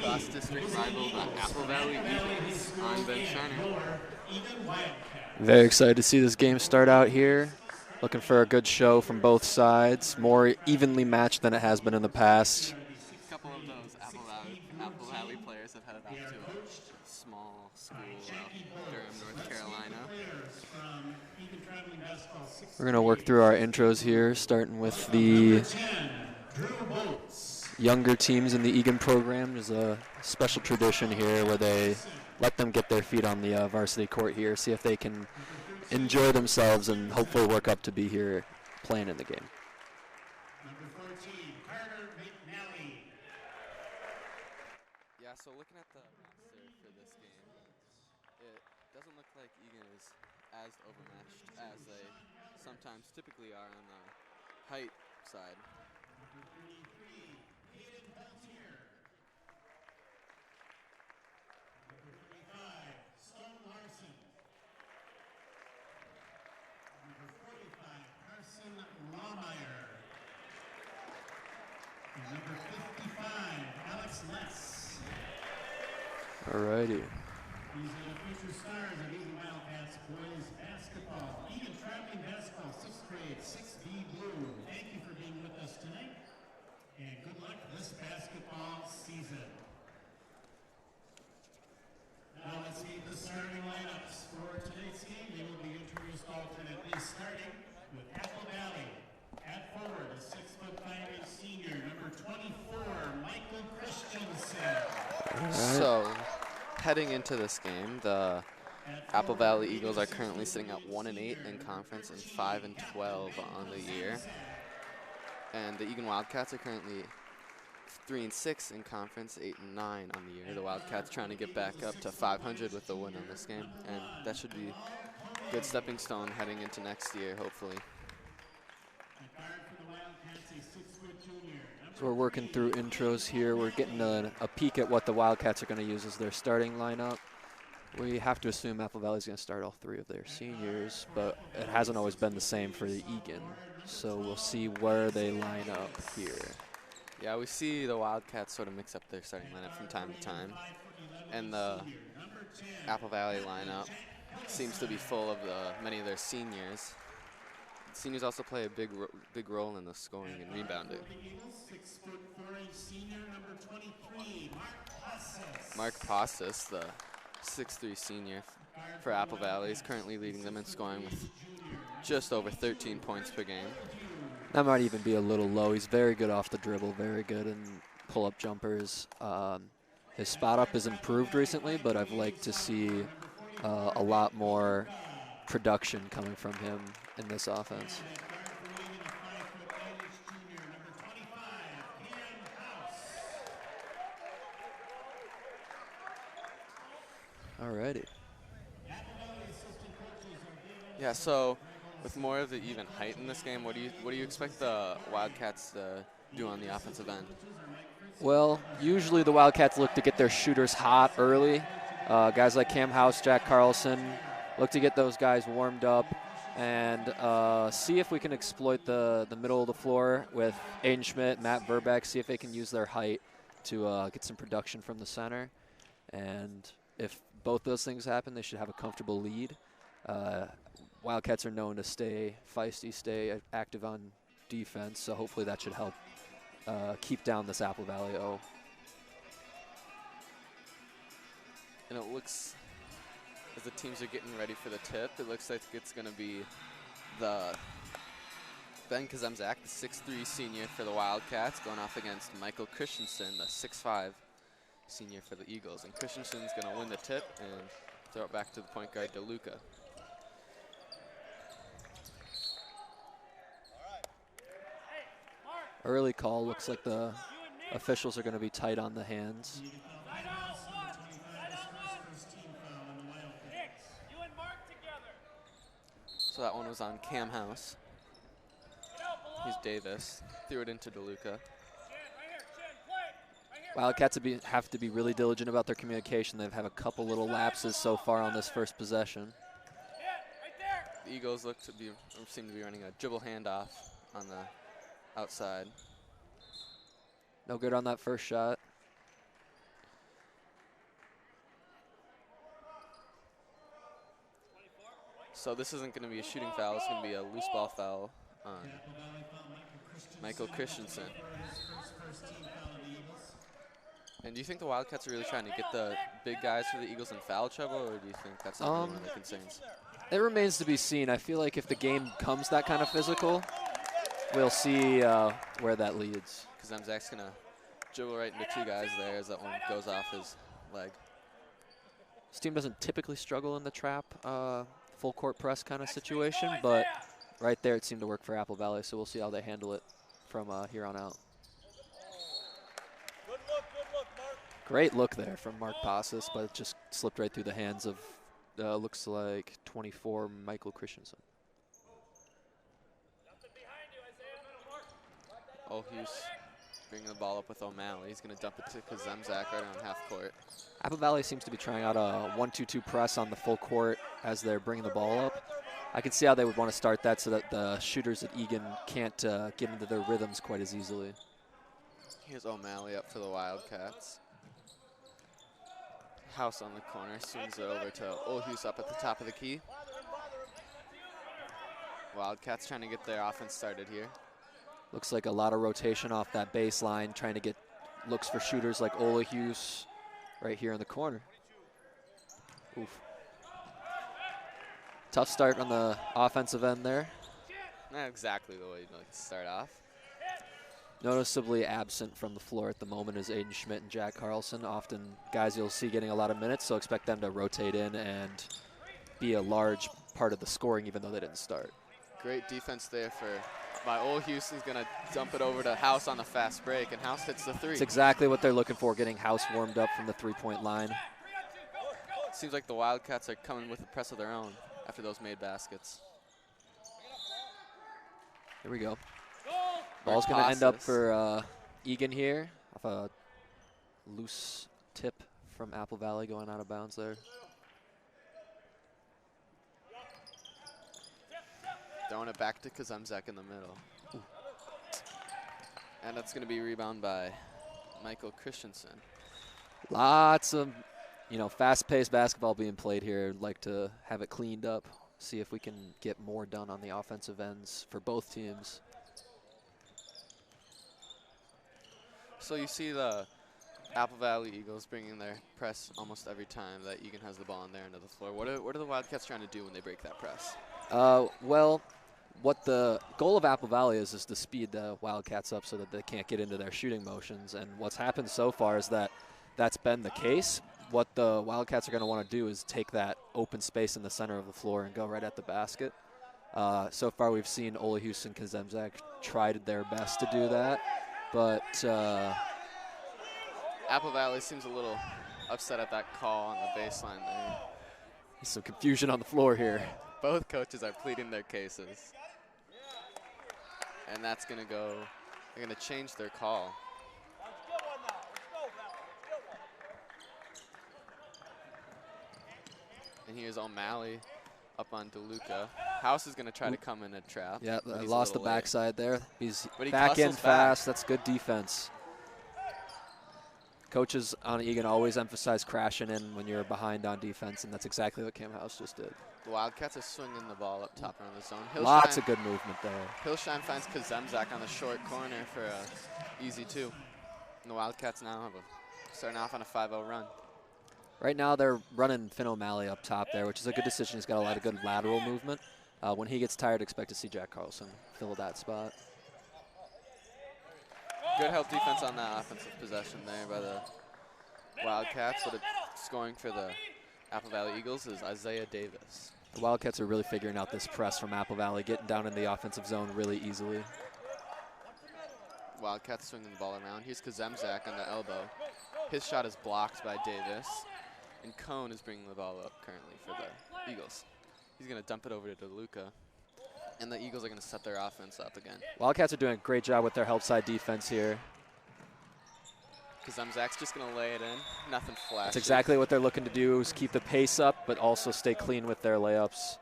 cross-district rival, the Apple Valley Eagles. I'm Ben Shiner. Very excited to see this game start out here. Looking for a good show from both sides. More evenly matched than it has been in the past. A couple of those Apple Valley players have headed off to a small school out in Durham, North Carolina. We're going to work through our intros here, starting with the younger teams in the Eagan program. There's a special tradition here where they let them get their feet on the varsity court here, see if they can enjoy themselves and hopefully work up to be here playing in the game. Yeah, so looking at the roster for this game, it doesn't look like Eagan is as overmatched as they sometimes typically are on the height side. Number 55, Alex Less. Alrighty. These are the future stars of Eagan Wildcats boys basketball. Eagan traveling basketball, 6th grade, 6B Blue. Thank you for being with us tonight, and good luck this basketball season. Now let's meet the starting lineups for today's game. They will be introduced alternately, starting with Apple Valley. At forward, a 6'5" senior, number 24, Michael Christensen. So, heading into this game, the Apple Valley Eagles are currently sitting at 1-8 in conference and 5-12 on the year. And the Eagan Wildcats are currently 3-6 in conference, 8-9 on the year. The Wildcats trying to get back up to 500 with the win on this game, and that should be a good stepping stone heading into next year, hopefully. So we're working through intros here. We're getting a peek at what the Wildcats are going to use as their starting lineup. We have to assume Apple Valley's going to start all three of their seniors, but it hasn't always been the same for the Eagan. So we'll see where they line up here. Yeah, we see the Wildcats sort of mix up their starting lineup from time to time. And the Apple Valley lineup seems to be full of many of their seniors. Seniors also play a big role in the scoring and rebounding. 6'4" senior, number 23, Mark Pastas, the 6'3" senior for Apple Valley, is currently leading them in scoring with just over 13 points per game. That might even be a little low. He's very good off the dribble, very good in pull-up jumpers. His spot up has improved recently, but I've liked to see a lot more production coming from him in this offense. Alrighty. Yeah, so with more of the even height in this game, what do you expect the Wildcats to do on the offensive end? Well, usually the Wildcats look to get their shooters hot early. Guys like Cam House, Jack Carlson, look to get those guys warmed up and see if we can exploit the middle of the floor with Aiden Schmidt, Matt Verbeck, see if they can use their height to get some production from the center. And if both those things happen, they should have a comfortable lead. Wildcats are known to stay feisty, stay active on defense, so hopefully that should help keep down this Apple Valley O. And it looks, as the teams are getting ready for the tip, it looks like it's going to be the Ben Kazemzak, the 6'3" senior for the Wildcats, going off against Michael Christensen, the 6'5" senior for the Eagles. And Christensen's going to win the tip and throw it back to the point guard, DeLuca. Early call, looks like the officials are going to be tight on the hands. So that one was on Cam House. Here's Davis, threw it into DeLuca. Wildcats have to be really diligent about their communication. They've had a couple little lapses so far on this first possession. The Eagles seem to be running a dribble handoff on the outside. No good on that first shot. So this isn't going to be a shooting foul. It's going to be a loose ball foul on Michael Christensen. And do you think the Wildcats are really trying to get the big guys for the Eagles in foul trouble, or do you think that's not really one of their concerns? It remains to be seen. I feel like if the game comes that kind of physical, we'll see where that leads. Because Zemzak's going to dribble right into 2 guys there as that one goes off his leg. This team doesn't typically struggle in the trap, full court press kind of situation, but right there it seemed to work for Apple Valley, so we'll see how they handle it from here on out. Great look there from Mark Pasas, but it just slipped right through the hands of, looks like 24, Michael Christensen. Hughes bringing the ball up with O'Malley. He's going to dump it to Kazemzak right on half court. Apple Valley seems to be trying out a 1-2-2 press on the full court as they're bringing the ball up. I can see how they would want to start that so that the shooters at Eagan can't get into their rhythms quite as easily. Here's O'Malley up for the Wildcats. House on the corner, swings it over to Olhus up at the top of the key. Wildcats trying to get their offense started here. Looks like a lot of rotation off that baseline, trying to get looks for shooters like Olhus right here in the corner. Oof. Tough start on the offensive end there. Not exactly the way you'd like to start off. Noticeably absent from the floor at the moment is Aiden Schmidt and Jack Carlson. Often guys you'll see getting a lot of minutes, so expect them to rotate in and be a large part of the scoring even though they didn't start. Great defense there by Olhus. He's going to dump it over to House on the fast break, and House hits the 3. It's exactly what they're looking for, getting House warmed up from the three-point line. Seems like the Wildcats are coming with a press of their own after those made baskets. Here we go. Ball's going to end up for Eagan here off a loose tip from Apple Valley going out of bounds there. Throwing it back to Kazemzak in the middle. Ooh. And that's going to be rebound by Michael Christensen. Lots of, fast-paced basketball being played here. I'd like to have it cleaned up, see if we can get more done on the offensive ends for both teams. So you see the Apple Valley Eagles bringing their press almost every time that Eagan has the ball on their end of the floor. What are the Wildcats trying to do when they break that press? Well, what the goal of Apple Valley is to speed the Wildcats up so that they can't get into their shooting motions. And what's happened so far is that that's been the case. What the Wildcats are going to want to do is take that open space in the center of the floor and go right at the basket. So far we've seen Olahus and Kazemzak tried their best to do that. But Apple Valley seems a little upset at that call on the baseline there. There's some confusion on the floor here. Both coaches are pleading their cases. And that's going to go, they're going to change their call. And here's O'Malley up on DeLuca. House is going to try to come in a trap. Yeah, lost the backside there. He's but he back in back fast. That's good defense. Coaches on Eagan always emphasize crashing in when you're behind on defense, and that's exactly what Cam House just did. The Wildcats are swinging the ball up top around the zone. Lots of good movement there. Hillshine finds Kazemzak on the short corner for an easy 2. And the Wildcats now have starting off on a 5-0 run. Right now they're running Finn O'Malley up top there, which is a good decision. He's got a lot of good lateral movement. When he gets tired, expect to see Jack Carlson fill that spot. Good help defense on that offensive possession there by the Wildcats, but scoring for the Apple Valley Eagles is Isaiah Davis. The Wildcats are really figuring out this press from Apple Valley, getting down in the offensive zone really easily. Wildcats swinging the ball around. Here's Kazemzak on the elbow. His shot is blocked by Davis. And Cone is bringing the ball up currently for the Eagles. He's going to dump it over to DeLuca. And the Eagles are going to set their offense up again. Wildcats are doing a great job with their help side defense here. Kazemzak's just going to lay it in. Nothing flashy. That's exactly what they're looking to do, is keep the pace up, but also stay clean with their layups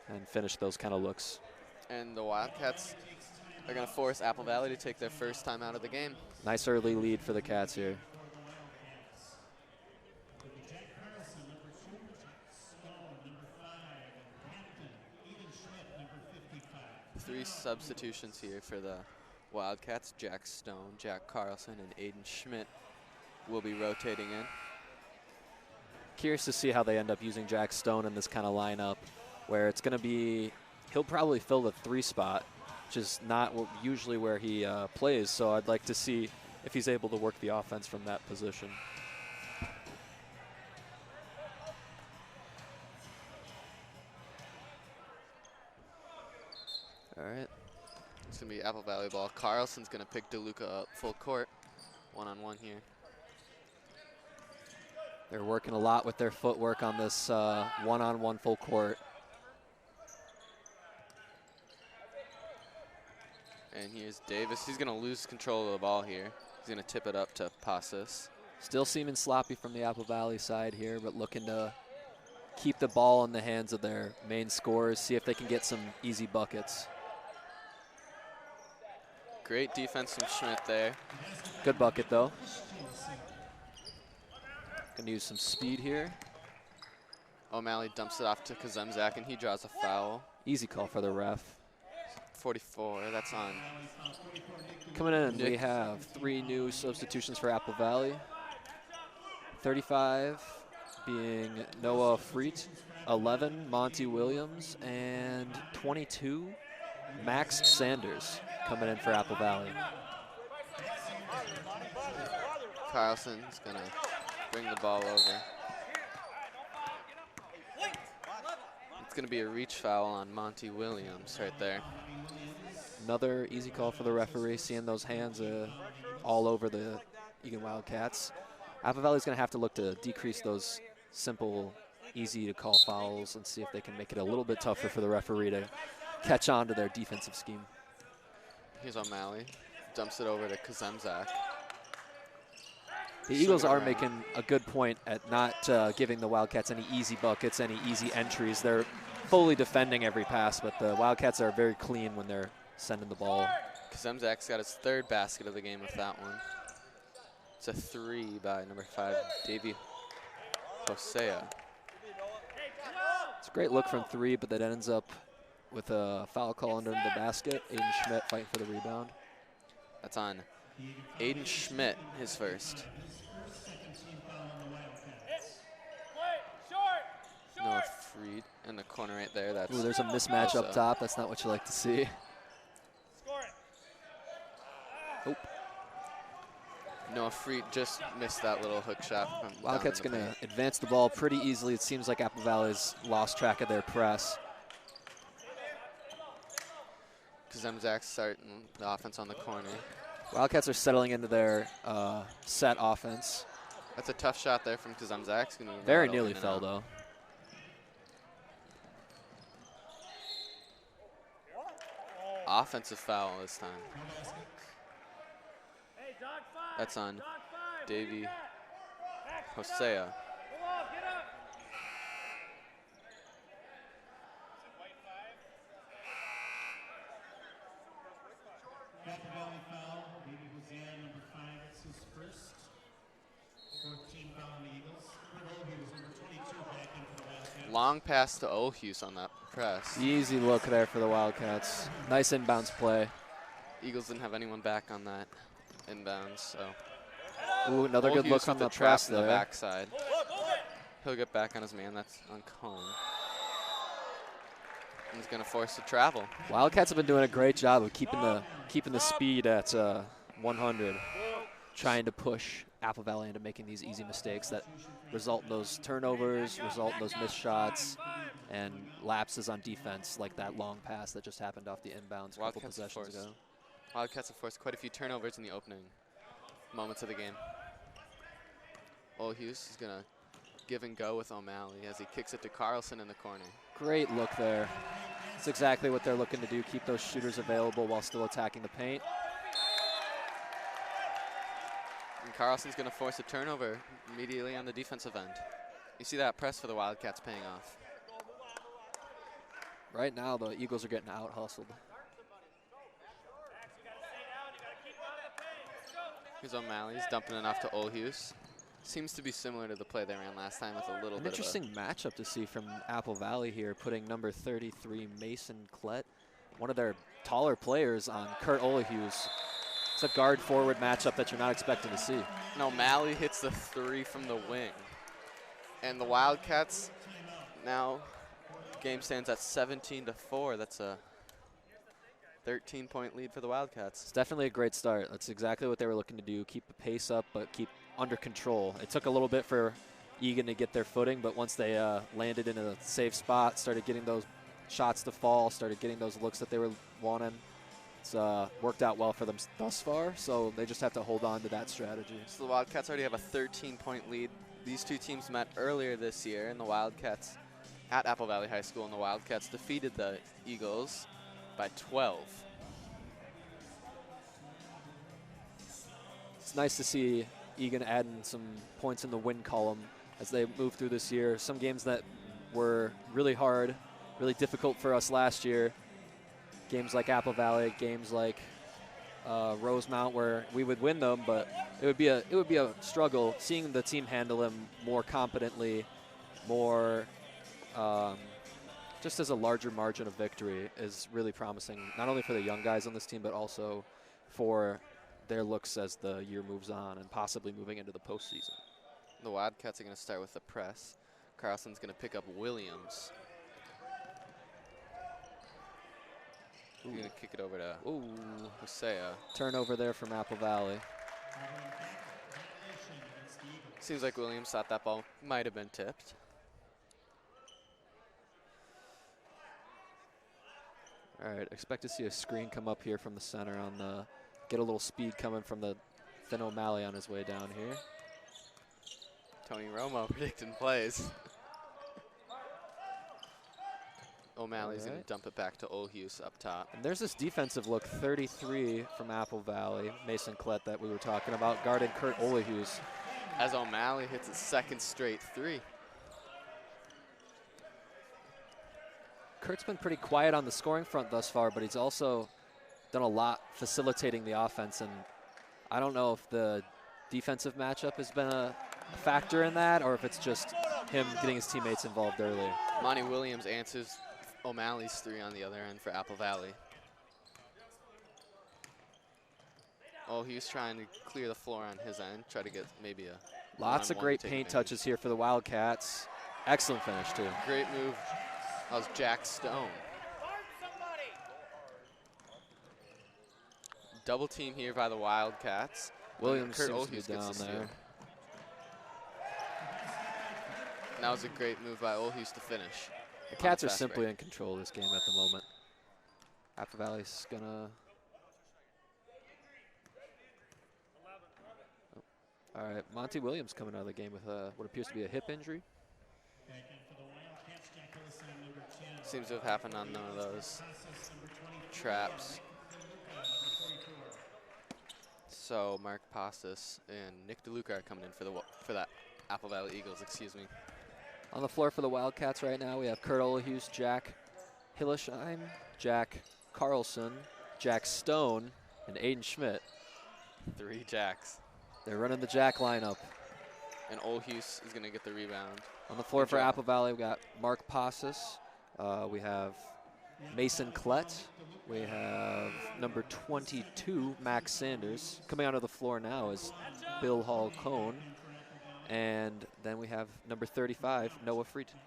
and finish those kind of looks. And the Wildcats are going to force Apple Valley to take their first time out of the game. Nice early lead for the Cats here. 3 substitutions here for the Wildcats. Jack Stone, Jack Carlson, and Aiden Schmidt will be rotating in. Curious to see how they end up using Jack Stone in this kind of lineup, where it's going to be, he'll probably fill the 3 spot, which is not usually where he plays. So I'd like to see if he's able to work the offense from that position. All right. It's going to be Apple Valley ball. Carlson's going to pick DeLuca up full court. One-on-one here. They're working a lot with their footwork on this one-on-one full court. And here's Davis. He's going to lose control of the ball here. He's going to tip it up to Pasas. Still seeming sloppy from the Apple Valley side here, but looking to keep the ball in the hands of their main scorers, see if they can get some easy buckets. Great defense from Schmidt there. Good bucket, though. Going to use some speed here. O'Malley dumps it off to Kazemzak, and he draws a foul. Easy call for the ref. 44, that's on. Coming in, Nick. we have 3 new substitutions for Apple Valley. 35 being Noah Freet, 11 Monty Williams, and 22 Max Sanders coming in for Apple Valley. Carlson's going to bring the ball over. It's going to be a reach foul on Monty Williams right there. Another easy call for the referee, seeing those hands all over the Eagan Wildcats. Apple Valley's going to have to look to decrease those simple, easy to call fouls and see if they can make it a little bit tougher for the referee to catch on to their defensive scheme. Here's O'Malley. Dumps it over to Kazemzak. The Eagles are making a good point at not giving the Wildcats any easy buckets, any easy entries. They're fully defending every pass, but the Wildcats are very clean when they're sending the ball. Kazemzak's got his 3rd basket of the game with that one. It's a 3 by number 5, Davey Hosea. It's a great look from 3, but that ends up with a foul call under the basket. Aiden Schmidt fighting for the rebound. That's on Aiden Schmidt, his first. Noah Freed in the corner right there. That's Ooh, there's a mismatch up top. That's not what you like to see. Oh. Noah Freed just missed that little hook shot. From Wildcats going to advance the ball pretty easily. It seems like Apple Valley's lost track of their press. Kazemzak starting the offense on the corner. Wildcats are settling into their set offense. That's a tough shot there from Kazemzak. Very nearly fell, though. Offensive foul this time. That's on Davey Hosea. Apple Valley foul, Davey Hosea, number 5, that's his first. 14 foul on the Eagles. Number 22 back in for the Wildcats. Long pass to Olhus on that press. Easy look there for the Wildcats. Nice inbounds play. Eagles didn't have anyone back on that inbounds, so. Ooh, another good look on the press on the there. backside. He'll get back on his man. That's on Cone. He's going to force the travel. Wildcats have been doing a great job of keeping the speed at 100, trying to push Apple Valley into making these easy mistakes that result in those turnovers, result in those missed shots, and lapses on defense, like that long pass that just happened off the inbounds a couple possessions ago. Wildcats have forced quite a few turnovers in the opening moments of the game. Olhus is going to give and go with O'Malley as he kicks it to Carlson in the corner. Great look there. That's exactly what they're looking to do, keep those shooters available while still attacking the paint. And Carlson's going to force a turnover immediately on the defensive end. You see that press for the Wildcats paying off. Right now, the Eagles are getting out-hustled. Here's O'Malley. He's dumping it off to Olhus. Seems to be similar to the play they ran last time with a little An bit interesting matchup to see from Apple Valley here, putting number 33 Mason Klett one of their taller players on Kurt Olahuse. It's a guard-forward matchup that you're not expecting to see. And O'Malley hits the 3 from the wing. And the Wildcats now, game stands at 17-4. That's a 13-point lead for the Wildcats. It's definitely a great start. That's exactly what they were looking to do, keep the pace up, but keep under control. It took a little bit for Eagan to get their footing, but once they landed in a safe spot, started getting those shots to fall, started getting those looks that they were wanting, it's worked out well for them thus far, so they just have to hold on to that strategy. So the Wildcats already have a 13-point lead. These two teams met earlier this year, and the Wildcats at Apple Valley High School, and the Wildcats defeated the Eagles by 12. It's nice to see Eagan adding some points in the win column as they move through this year. Some games that were really hard, really difficult for us last year. Games like Apple Valley, games like Rosemount, where we would win them, but it would be a struggle. Seeing the team handle them more competently, more just as a larger margin of victory is really promising, not only for the young guys on this team, but also for their looks as the year moves on and possibly moving into the postseason. The Wildcats are going to start with the press. Carlson's going to pick up Williams. He's going to kick it over to Hosea. Turnover there from Apple Valley. Seems like Williams thought that ball might have been tipped. All right, expect to see a screen come up here from the center on the, get a little speed coming from the Finn O'Malley on his way down here. Tony Romo predicting plays. O'Malley's going to dump it back to Olahuse up top. And there's this defensive look, 33 from Apple Valley, Mason Klett that we were talking about, guarding Kurt Olahuse. As O'Malley hits his second straight 3. Kurt's been pretty quiet on the scoring front thus far, but he's also done a lot facilitating the offense, and I don't know if the defensive matchup has been a factor in that or if it's just him getting his teammates involved early. Monty Williams answers O'Malley's 3 on the other end for Apple Valley. Oh, he was trying to clear the floor on his end, try to get maybe a lots of great paint touches here for the Wildcats. Excellent finish, too. Great move. That was Jack Stone. Double team here by the Wildcats. Williams Kurt seems to be Olahuse down gets the there. steal. And that was a great move by Olahuse to finish. The Cats are simply in control of this game at the moment. Apple Valley's gonna. Oh. All right, Monty Williams coming out of the game with what appears to be a hip injury. Seems to have happened on none of those traps. So Mark Pastas and Nick DeLuca are coming in for that Apple Valley Eagles, excuse me. On the floor for the Wildcats right now, we have Kurt Olahuse, Jack Hillesheim, Jack Carlson, Jack Stone, and Aiden Schmidt. 3 Jacks. They're running the Jack lineup. And Olahuse is going to get the rebound. On the floor for Apple Valley, we got Mark Pastas. We have Mason Klett. We have number 22, Max Sanders. Coming onto the floor now is Bill Hall Cone. And then we have number 35, Noah Freeton.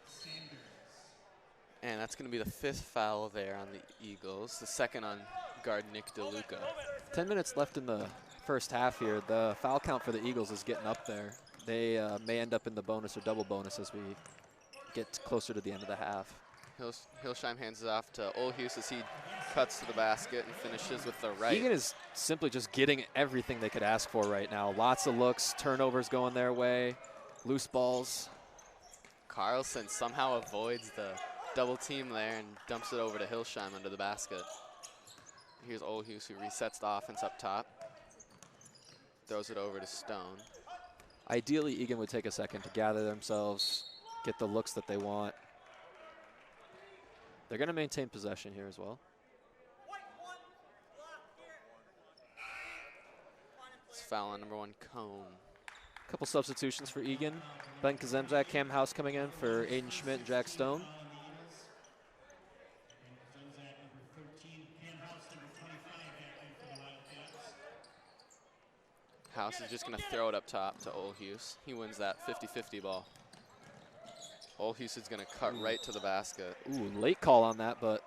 And that's going to be the 5th foul there on the Eagles. The second on guard Nick DeLuca. 10 minutes left in the first half here. The foul count for the Eagles is getting up there. They may end up in the bonus or double bonus as we get closer to the end of the half. Hillesheim hands it off to Olahuse as he cuts to the basket and finishes with the right. Eagan is simply just getting everything they could ask for right now. Lots of looks, turnovers going their way, loose balls. Carlson somehow avoids the double team there and dumps it over to Hillesheim under the basket. Here's Olahuse who resets the offense up top. Throws it over to Stone. Ideally, Eagan would take a second to gather themselves, get the looks that they want. They're going to maintain possession here as well. It's foul on number 1, Cone. A couple substitutions for Eagan. Ben Kazemzak, Cam House coming in for Aiden Schmidt and Jack Stone. Camhouse is just going to throw it up top to Olhuse. He wins that 50-50 ball. Olhuse is going to cut right to the basket. Ooh, late call on that, but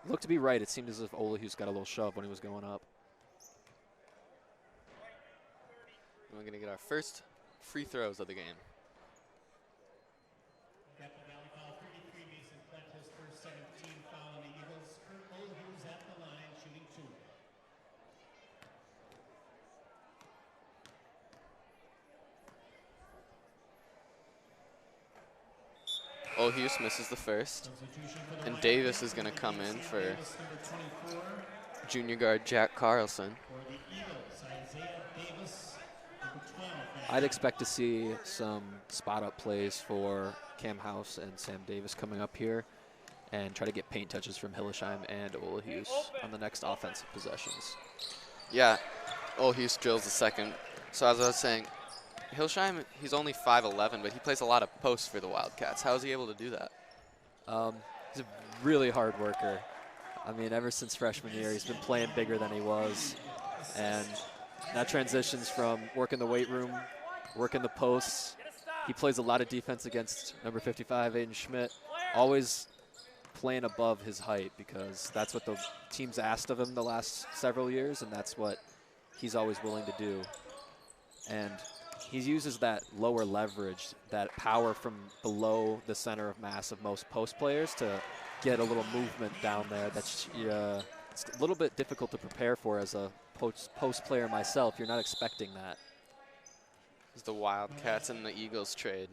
looked to be right. It seemed as if Olhuse got a little shove when he was going up. And we're going to get our first free throws of the game. Apple Valley foul 33, Mason Clett, his first 17 foul on the Eagles. Kurt Olhuse at the line, shooting 2. Olhuse misses the first. And Davis is going to come in for junior guard Jack Carlson. I'd expect to see some spot-up plays for Camhouse and Sam Davis coming up here and try to get paint touches from Hillesheim and Olhuse on the next offensive possessions. Yeah, Olhuse drills the second. So as I was saying, Hillesheim, he's only 5'11", but he plays a lot of posts for the Wildcats. How is he able to do that? He's a really hard worker. I mean, ever since freshman year, he's been playing bigger than he was. And that transitions from working the weight room, working the posts. He plays a lot of defense against number 55, Aiden Schmidt, always playing above his height because that's what the team's asked of him the last several years, and that's what he's always willing to do. And he uses that lower leverage, that power from below the center of mass of most post players to get a little movement down there. That's it's a little bit difficult to prepare for as a post player myself. You're not expecting that. As the Wildcats and the Eagles trade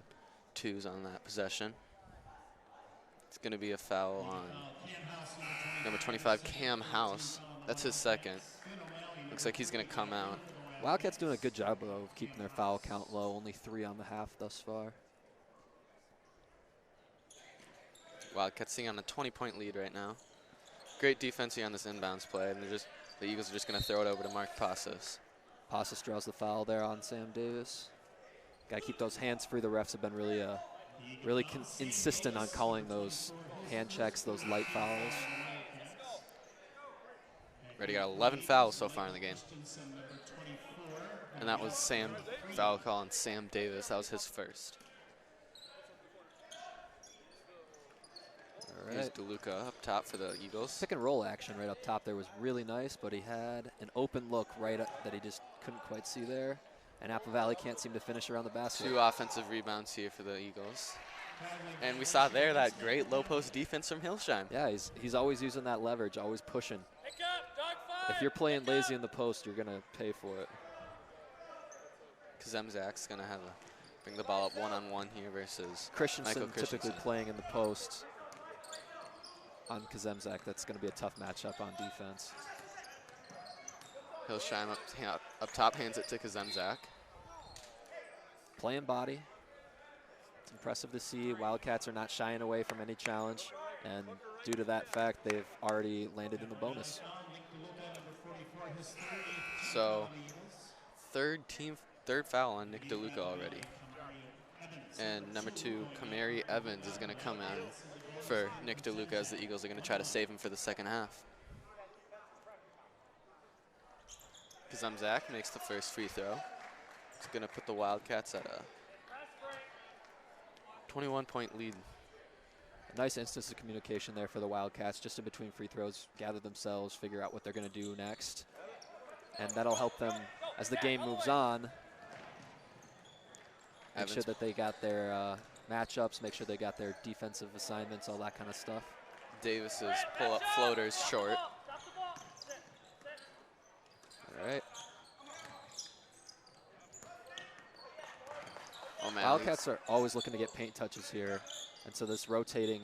twos on that possession. It's going to be a foul on number 25, Camhouse. That's his second. Looks like he's going to come out. Wildcats doing a good job of keeping their foul count low. Only 3 on the half thus far. Wildcats sitting on a 20-point lead right now. Great defense here on this inbounds play, and the Eagles are just going to throw it over to Mark Passos. Passos draws the foul there on Sam Davis. Got to keep those hands free. The refs have been really insistent on calling those hand checks, those light fouls. Already got 11 fouls so far in the game. And that was foul call on Sam Davis. That was his first. All Here's right. DeLuca up top for the Eagles. Pick and roll action right up top there was really nice, but he had an open look right up that he just couldn't quite see there. And Apple Valley can't seem to finish around the basket. 2 offensive rebounds here for the Eagles. And we saw there that great low post defense from Hillesheim. Yeah, he's always using that leverage, always pushing. If you're playing lazy in the post, you're going to pay for it. Kazemzak's going to have to bring the ball up one-on-one here versus Christensen Michael typically playing in the post on Kazemzak. That's going to be a tough matchup on defense. Hillesheim up top, hands it to Kazemzak. Playing body. It's impressive to see. Wildcats are not shying away from any challenge. And due to that fact, they've already landed in the bonus. So, third foul on Nick DeLuca already. And number 2, Kamari Evans is going to come in for Nick DeLuca as the Eagles are going to try to save him for the second half. Kazemzak makes the first free throw. It's going to put the Wildcats at a 21-point lead. A nice instance of communication there for the Wildcats, just in between free throws, gather themselves, figure out what they're going to do next. And that'll help them as the game moves on. Make sure that they got their matchups, make sure they got their defensive assignments, all that kind of stuff. Davis's pull-up floater's short. All right. Wildcats are always looking to get paint touches here. And so this rotating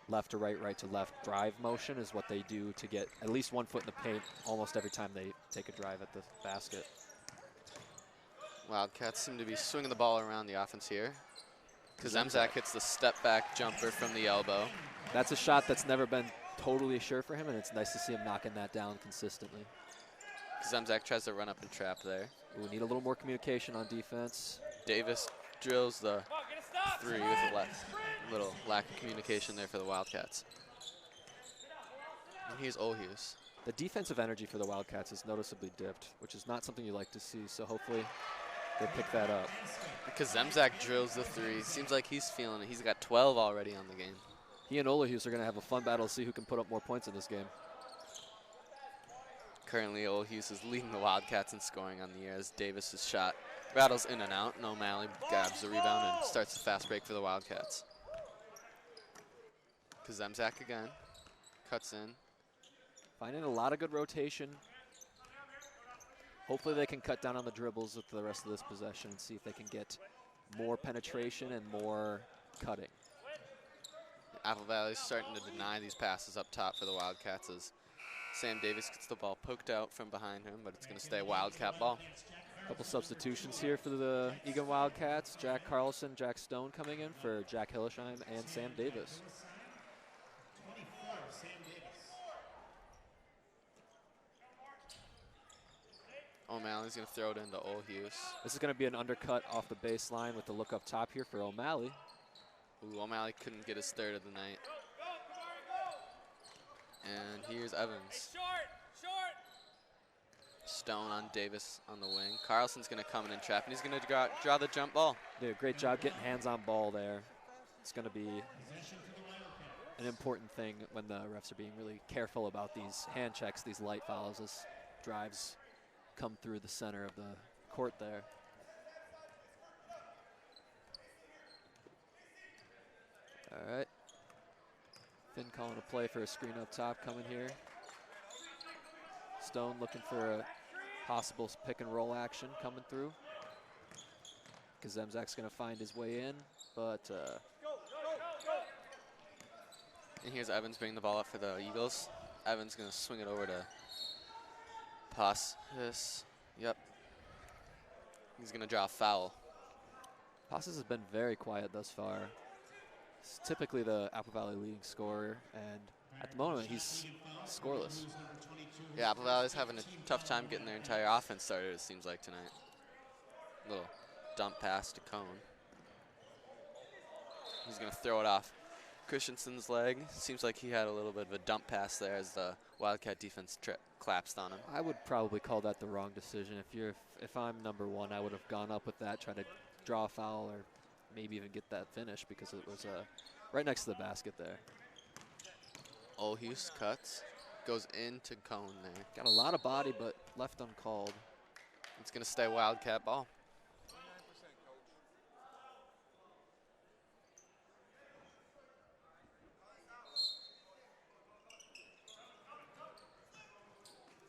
left to right, right to left drive motion is what they do to get at least 1 foot in the paint almost every time they take a drive at the basket. Wildcats seem to be swinging the ball around the offense here. Kazemzak hits the step-back jumper from the elbow. That's a shot that's never been totally sure for him, and it's nice to see him knocking that down consistently. Kazemzak tries to run up and trap there. We need a little more communication on defense. Davis drills the 3 with a little lack of communication there for the Wildcats. And here's Olhuse. The defensive energy for the Wildcats is noticeably dipped, which is not something you like to see, so hopefully they pick that up. Kazemzak drills the three. Seems like he's feeling it. He's got 12 already on the game. He and Olahuse are going to have a fun battle to see who can put up more points in this game. Currently, Olahuse is leading the Wildcats in scoring on the year as Davis's shot rattles in and out, and O'Malley grabs the rebound and starts the fast break for the Wildcats. Kazemzak again, cuts in. Finding a lot of good rotation. Hopefully they can cut down on the dribbles with the rest of this possession and see if they can get more penetration and more cutting. Apple Valley's starting to deny these passes up top for the Wildcats as Sam Davis gets the ball poked out from behind him, but it's going to stay Wildcat ball. A couple substitutions here for the Eagan Wildcats. Jack Carlson, Jack Stone coming in for Jack Hillesheim and Sam Davis. 24, Sam Davis. O'Malley's going to throw it into Olahuse. This is going to be an undercut off the baseline with the look up top here for O'Malley. Ooh, O'Malley couldn't get his third of the night. And here's Evans. Stone on Davis on the wing. Carlson's going to come in and trap, and he's going to draw the jump ball. Did a great job getting hands on ball there. It's going to be an important thing when the refs are being really careful about these hand checks, these light fouls as drives come through the center of the court there. All right. Finn calling a play for a screen up top coming here. Stone looking for a possible pick and roll action coming through. Kazemzak's going to find his way in, but and here's Evans bringing the ball up for the Eagles. Evans going to swing it over to Passes. Yep. He's going to draw a foul. Passes has been very quiet thus far. He's typically the Apple Valley leading scorer, and at the moment he's scoreless. Yeah, Apple Valley's having a tough time getting their entire offense started, it seems like, tonight. Little dump pass to Cone. He's going to throw it off Christensen's leg. Seems like he had a little bit of a dump pass there as the Wildcat defense collapsed on him. I would probably call that the wrong decision. If I'm number one, I would have gone up with that, try to draw a foul or maybe even get that finish because it was right next to the basket there. Olahuse cuts, goes into Cone there. Got a lot of body, but left uncalled. It's going to stay Wildcat ball.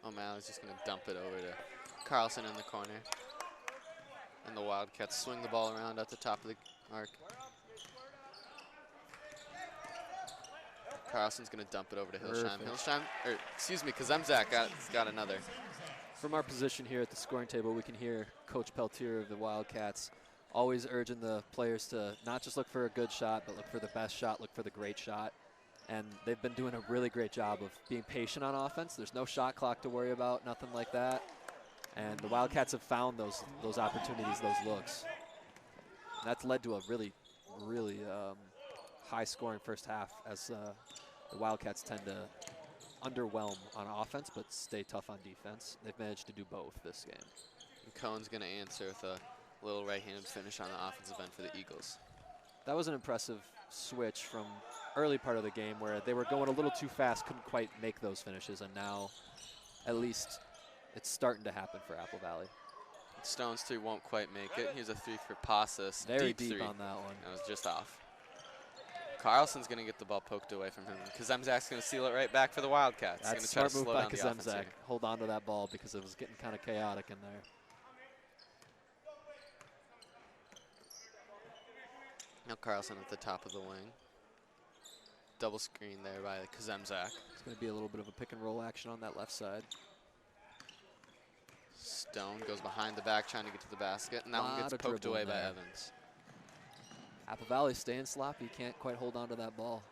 O'Malley's just going to dump it over to Carlson in the corner. And the Wildcats swing the ball around at the top of the arc. Carlson's going to dump it over to Hillesheim. Kazemzak got another. From our position here at the scoring table, we can hear Coach Peltier of the Wildcats always urging the players to not just look for a good shot, but look for the best shot, look for the great shot. And they've been doing a really great job of being patient on offense. There's no shot clock to worry about, nothing like that. And the Wildcats have found those opportunities, those looks. And that's led to a really high-scoring first half as the Wildcats tend to underwhelm on offense but stay tough on defense. They've managed to do both this game. And Cohen's going to answer with a little right-handed finish on the offensive end for the Eagles. That was an impressive switch from early part of the game where they were going a little too fast, couldn't quite make those finishes, and now at least it's starting to happen for Apple Valley. Stone's three won't quite make it. Here's a three for Passes. Very deep three. On that one. That was just off. Carlson's going to get the ball poked away from him. Kazemzak's going to seal it right back for the Wildcats. That's a smart move by Kazemzak. Hold on to that ball because it was getting kind of chaotic in there. Now Carlson at the top of the wing. Double screen there by Kazemzak. It's going to be a little bit of a pick and roll action on that left side. Stone goes behind the back trying to get to the basket, and that one gets poked away by Evans. Apple Valley staying sloppy, can't quite hold on to that ball.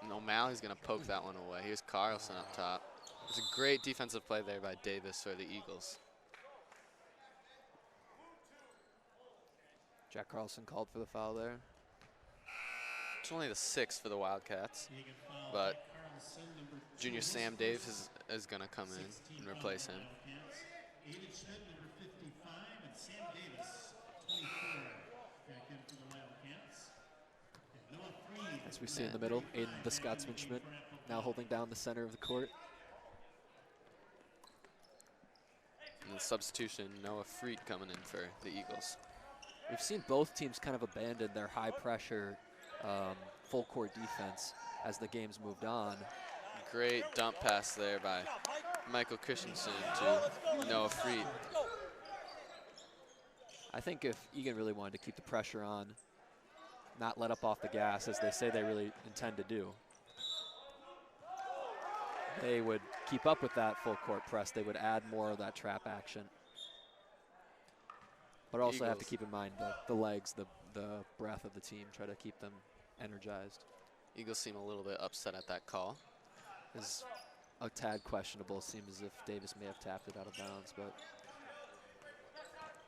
And O'Malley's going to poke that one away. Here's Carlson up top. It's a great defensive play there by Davis for the Eagles. Jack Carlson called for the foul there. It's only the 6th for the Wildcats, but Junior Sam Davis is going to come in and replace him. Eagan Schmidt, number 55, and Sam Davis, 24, back in for the Wildcats. And Noah Freed. As we see in the middle, Aiden the Scotsman Schmidt now holding down the center of the court. And the substitution, Noah Freed coming in for the Eagles. We've seen both teams kind of abandon their high pressure full court defense as the game's moved on. Great dump pass there by Michael Christensen to Noah Freed. I think if Eagan really wanted to keep the pressure on, not let up off the gas, as they say they really intend to do, they would keep up with that full court press. They would add more of that trap action. But also have to keep in mind the legs, the breath of the team, try to keep them energized. Eagles seem a little bit upset at that call. Is a tad questionable. Seems as if Davis may have tapped it out of bounds, but.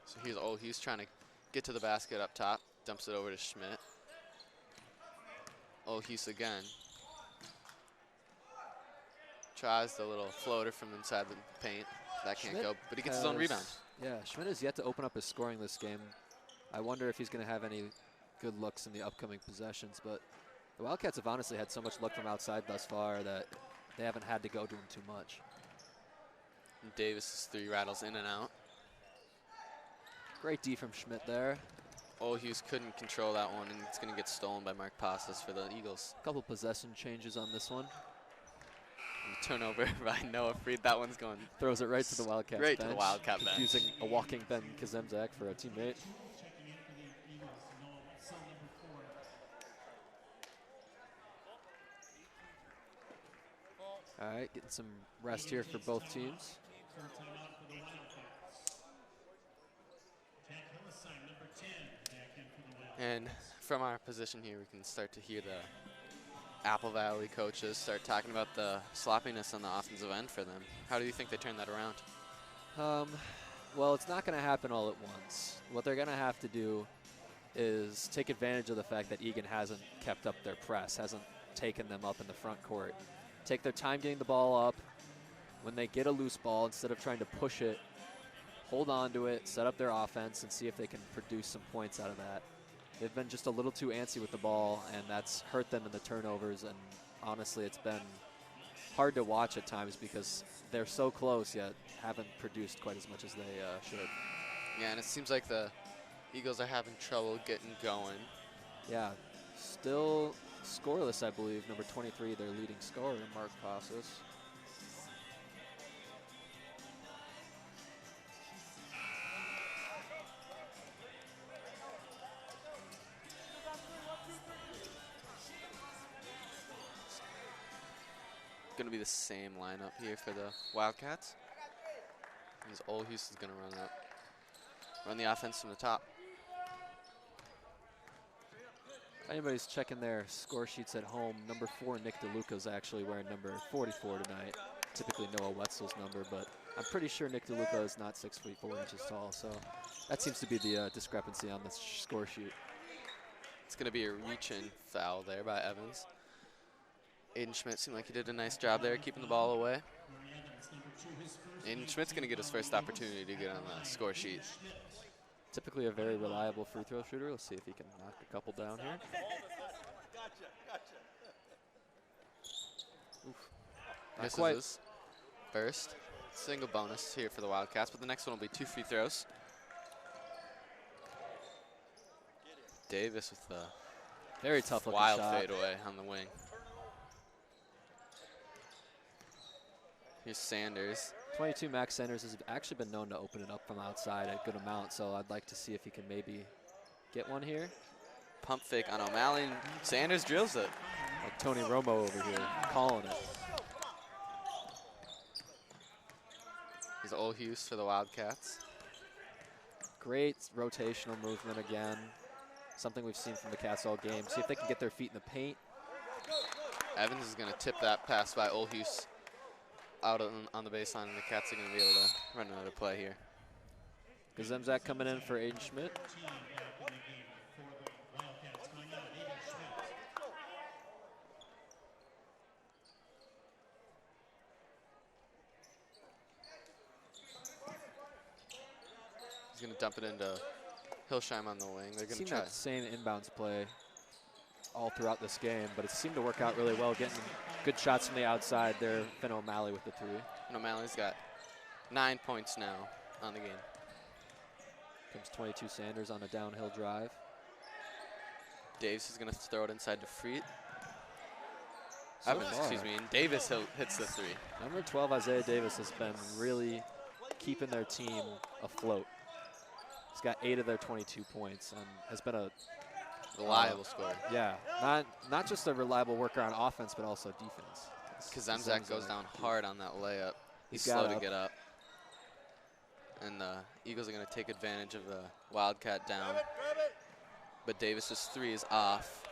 So he's trying to get to the basket up top, dumps it over to Schmidt. Hughes again. Tries the little floater from inside the paint. That can't go, but he gets his own rebound. Yeah, Schmidt has yet to open up his scoring this game. I wonder if he's going to have any good looks in the upcoming possessions, but the Wildcats have honestly had so much luck from outside thus far that they haven't had to go to him too much. And Davis' three rattles in and out. Great D from Schmidt there. Hughes couldn't control that one, and it's going to get stolen by Mark Pasas for the Eagles. A couple possession changes on this one. And turnover by Noah Freed. That one's going. Throws it right to the Wildcats Right bench. to the Wildcat bench. Using a walking Ben Kazemzak for a teammate. All right, getting some rest here for both teams. And from our position here, we can start to hear the Apple Valley coaches start talking about the sloppiness on the offensive end for them. How do you think they turn that around? Well, it's not going to happen all at once. What they're going to have to do is take advantage of the fact that Eagan hasn't kept up their press, hasn't taken them up in the front court. Take their time getting the ball up. When they get a loose ball, instead of trying to push it, hold on to it, set up their offense, and see if they can produce some points out of that. They've been just a little too antsy with the ball, and that's hurt them in the turnovers, and honestly, it's been hard to watch at times because they're so close, yet haven't produced quite as much as they should. Yeah, and it seems like the Eagles are having trouble getting going. Yeah, still scoreless, I believe. Number 23, their leading scorer, Mark Pasas. Going to be the same lineup here for the Wildcats. As Hughes is going to run the offense from the top. If anybody's checking their score sheets at home, number 4, Nick DeLuca, is actually wearing number 44 tonight. Typically Noah Wetzel's number, but I'm pretty sure Nick DeLuca is not 6 feet 4 inches tall, so that seems to be the discrepancy on the score sheet. It's going to be a reach-in foul there by Evans. Aiden Schmidt seemed like he did a nice job there, keeping the ball away. Aiden Schmidt's going to get his first opportunity to get on the score sheet. Typically a very reliable free throw shooter. Let's see if he can knock a couple down here. Oof. Misses his first. Single bonus here for the Wildcats, but the next one will be 2 free throws. Davis with the very tough looking wild shot. fadeaway on the wing. Here's Sanders. 22 Max Sanders has actually been known to open it up from outside a good amount, so I'd like to see if he can maybe get one here. Pump fake on O'Malley. Sanders drills it. Like Tony Romo over here, calling it. Here's Hughes for the Wildcats. Great rotational movement again. Something we've seen from the Cats all game. See if they can get their feet in the paint. Evans is going to tip that pass by Hughes out on the baseline, and the Cats are going to be able to run another play here. Kazemzak coming in for Aiden Schmidt. He's going to dump it into Hillsheim on the wing. They're going to Seen try. that same inbounds play all throughout this game, but it seemed to work out really well, getting good shots from the outside there. Finn O'Malley with the 3. And O'Malley's got 9 points now on the game. Comes 22 Sanders on a downhill drive. Davis is going to throw it inside to Freet. So Evans, far, excuse me, and Davis hits the 3. number 12, Isaiah Davis, has been really keeping their team afloat. He's got 8 of their 22 points and has been a Reliable scorer. yeah, not just a reliable worker on offense, but also defense. Kazemzak goes down hard on that layup. He's He got slow to up. get up. And the Eagles are going to take advantage of the Wildcat down. But Davis's 3 is off.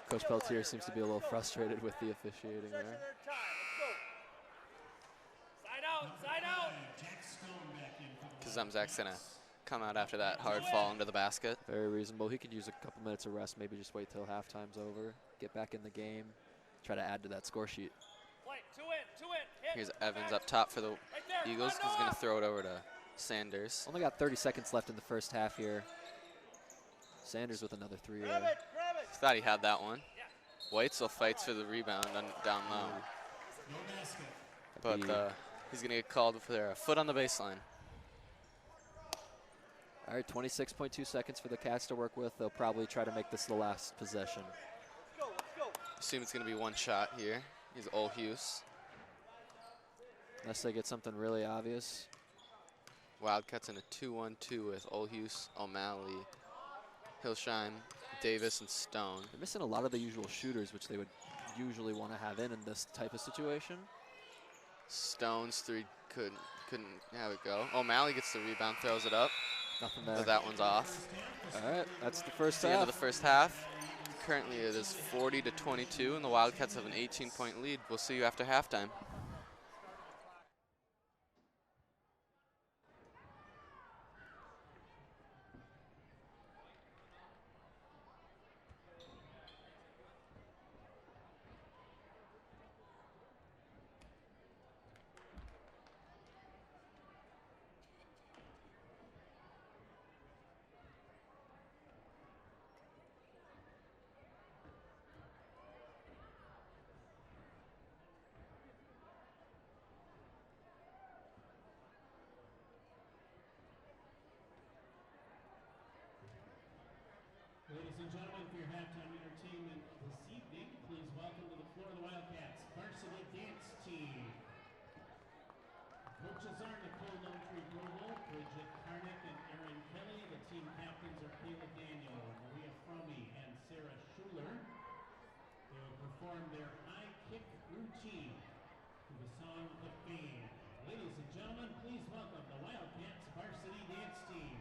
Coach Peltier seems to be a little frustrated with the officiating there. Jack Stone back in for the Kazemzak's going to come out after that hard fall into the basket. Very reasonable. He could use a couple minutes of rest, maybe just wait till halftime's over, get back in the game, try to add to that score sheet. Here's Evans up top for the Eagles. He's going to throw it over to Sanders. Only got 30 seconds left in the first half here. Sanders with another 3. Thought he had that one. Weitzel fights for the rebound down low. no basket. But he's going to get called for a foot on the baseline. All right, 26.2 seconds for the Cats to work with. They'll probably try to make this the last possession. Assume it's going to be one shot here. He's Olhuse. Unless they get something really obvious. Wildcats in a 2-1-2 with Olhuse, O'Malley, Hillsheim, Davis, and Stone. They're missing a lot of the usual shooters, which they would usually want to have in this type of situation. Stone's 3 couldn't have it go. O'Malley gets the rebound, throws it up. Nothing there. But that one's off. All right, that's the first It's the end half. of the first half. Currently it is 40-22, and the Wildcats have an 18-point lead. We'll see you after halftime. Ladies and gentlemen, for your halftime entertainment this evening, please welcome to the floor the Wildcats varsity dance team. Coaches are Nicole Lundtree Grobel, Bridget Karnick, and Erin Kelly. The team captains are Kayla Daniel, Maria Fromme, and Sarah Schuler. They will perform their high kick routine to the song The Fan. Ladies and gentlemen, please welcome the Wildcats varsity dance team.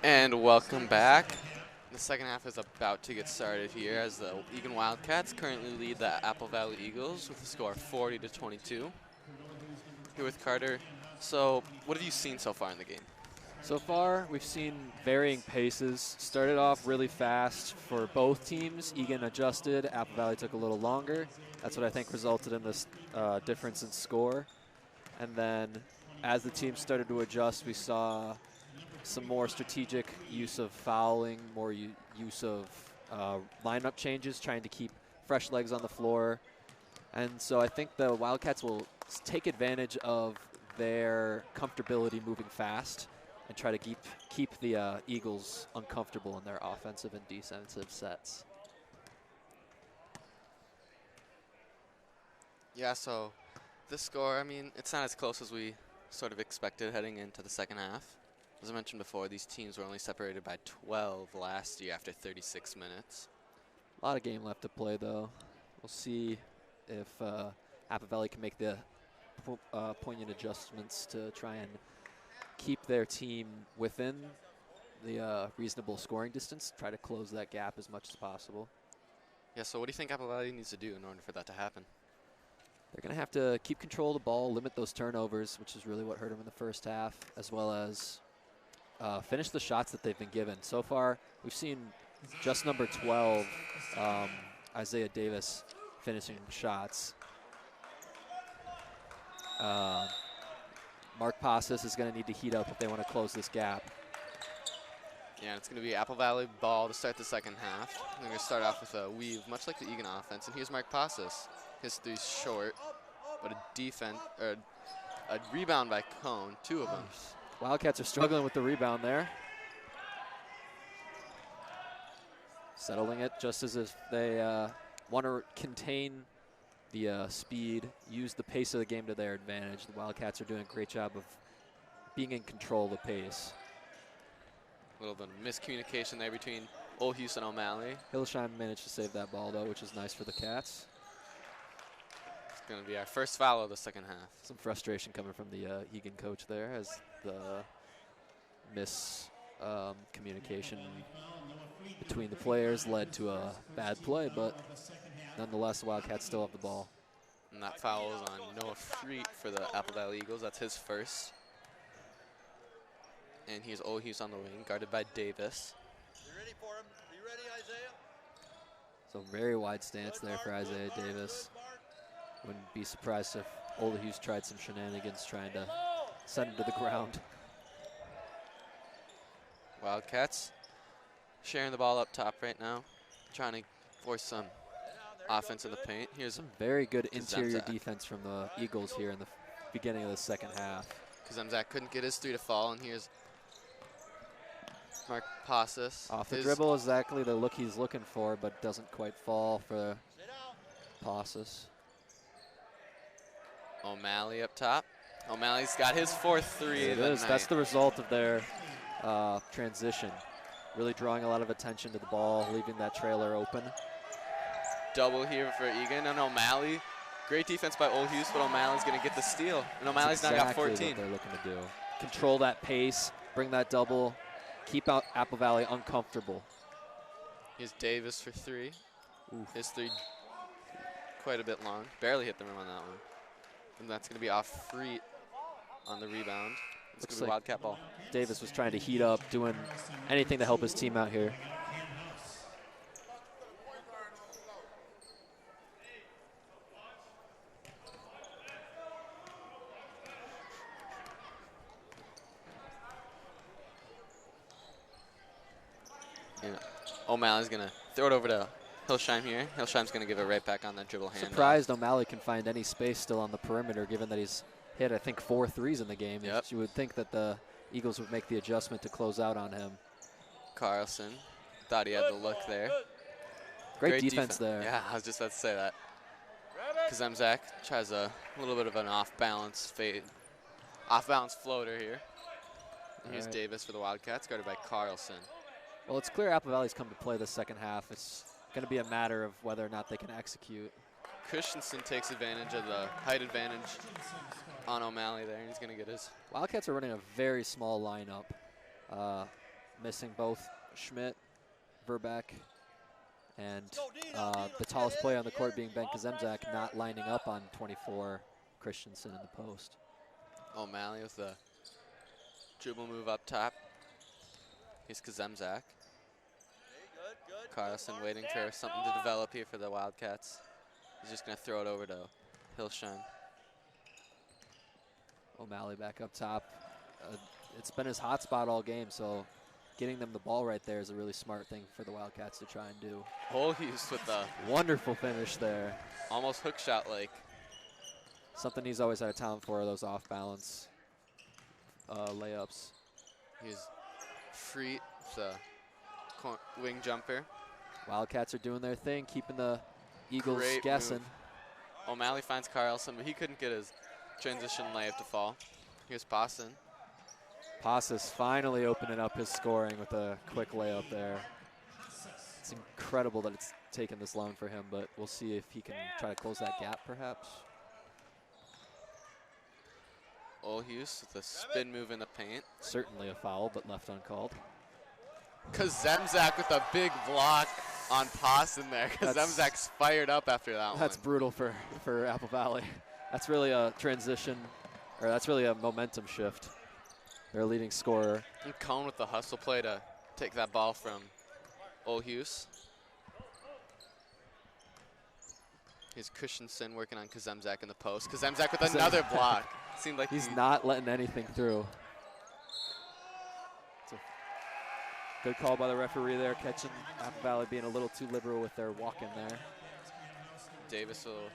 And welcome back. The second half is about to get started here as the Eagan Wildcats currently lead the Apple Valley Eagles with a score of 40-22. Here with Carter. So, what have you seen so far in the game? So far, we've seen varying paces. Started off really fast for both teams. Eagan adjusted. Apple Valley took a little longer. That's what I think resulted in this difference in score. And then as the team started to adjust, we saw some more strategic use of fouling, more use of lineup changes, trying to keep fresh legs on the floor. And so I think the Wildcats will take advantage of their comfortability moving fast and try to keep the Eagles uncomfortable in their offensive and defensive sets. Yeah, so this score, I mean, it's not as close as we sort of expected heading into the second half. As I mentioned before, these teams were only separated by 12 last year after 36 minutes. A lot of game left to play, though. We'll see if Apple Valley can make the poignant adjustments to try and keep their team within the reasonable scoring distance, try to close that gap as much as possible. Yeah, so what do you think Apple Valley needs to do in order for that to happen? They're going to have to keep control of the ball, limit those turnovers, which is really what hurt them in the first half, as well as finish the shots that they've been given. So far, we've seen just number 12, Isaiah Davis, finishing shots. Mark Pasas is going to need to heat up if they want to close this gap. Yeah, it's going to be Apple Valley ball to start the second half. They're going to start off with a weave, much like the Eagan offense. And here's Mark Pasas. His three's short, but a rebound by Cone, two of them. Wildcats are struggling with the rebound there. Settling it just as if they want to contain the speed, use the pace of the game to their advantage. The Wildcats are doing a great job of being in control of the pace. A little bit of miscommunication there between Olhus and O'Malley. Hillsheim managed to save that ball, though, which is nice for the Cats. It's going to be our first foul of the second half. Some frustration coming from the Eagan coach there as the miscommunication between the players led to a bad play, but nonetheless, the Wildcats still have the ball. And that foul is on Noah Freet for the Apple Valley Eagles. That's his first. And here's Olhus on the wing, guarded by Davis. You ready for him? Are you ready, Isaiah? So very wide stance there for Isaiah Davis. Wouldn't be surprised if Olhus tried some shenanigans trying to send him to the ground. Wildcats sharing the ball up top right now, trying to force some offense in the paint. Here's some very good interior Zemzak. defense from the Eagles here in the beginning of the second half. Zemzak couldn't get his three to fall, and here's Mark Pasas. Off the dribble, exactly the look he's looking for, but doesn't quite fall for Pasas. O'Malley up top. O'Malley's got his fourth three It of the is. night. That's the result of their transition. Really drawing a lot of attention to the ball, leaving that trailer open. Double here for Eagan and O'Malley. Great defense by Olhus, but O'Malley's going to get the steal. And O'Malley's now got 14. What they're looking to do. Control that pace, bring that double, keep out Apple Valley uncomfortable. Here's Davis for three. Oof. His three quite a bit long. Barely hit the rim on that one. And that's going to be off Freet on the rebound. It's going to be Wildcat ball. Davis was trying to heat up, doing anything to help his team out here. And O'Malley's going to throw it over to Hillsheim here. Hillsheim's going to give it right back on that dribble hand. Surprised O'Malley can find any space still on the perimeter, given that he's hit, I think, 4 threes in the game. Yep. You would think that the Eagles would make the adjustment to close out on him. Carlson thought he had the look there. Great defense there. Yeah, I was just about to say that. Zemzak tries a little bit of an off-balance floater here. Here's Davis for the Wildcats, guarded by Carlson. Well, it's clear Apple Valley's come to play the second half. It's going to be a matter of whether or not they can execute. Christensen takes advantage of the height advantage on O'Malley there, and he's going to get his. Wildcats are running a very small lineup. missing both Schmidt, Verbeck, and the tallest player on the court being Ben Kazemzak not lining up on 24, Christensen in the post. O'Malley with the dribble move up top. Here's Kazemzak. Carlson waiting for something to develop here for the Wildcats. He's just going to throw it over to Hilshine. O'Malley back up top. It's been his hot spot all game, so getting them the ball right there is a really smart thing for the Wildcats to try and do. Holhus with the wonderful finish there. Almost hook shot like. Something he's always had a talent for, are those off balance layups. He's free, the wing jumper. Wildcats are doing their thing, keeping the Eagles Great guessing. Move. O'Malley finds Carlson, but he couldn't get his transition layup to fall. Here's Pawson. Pasas finally opening up his scoring with a quick layup there. It's incredible that it's taken this long for him, but we'll see if he can try to close that gap perhaps. Holhus with a spin move in the paint. Certainly a foul, but left uncalled. Kazemzak with a big block on Pawson there. Kazemzak's fired up after that one. That's brutal for Apple Valley. That's really a transition, or that's really a momentum shift. Their leading scorer. And Cone with the hustle play to take that ball from Holhus. Here's Christensen working on Kazemzak in the post. Kazemzak with another block. Seemed like he's not letting anything through. It's a good call by the referee there, catching Apple Valley being a little too liberal with their walk in there. Davis will,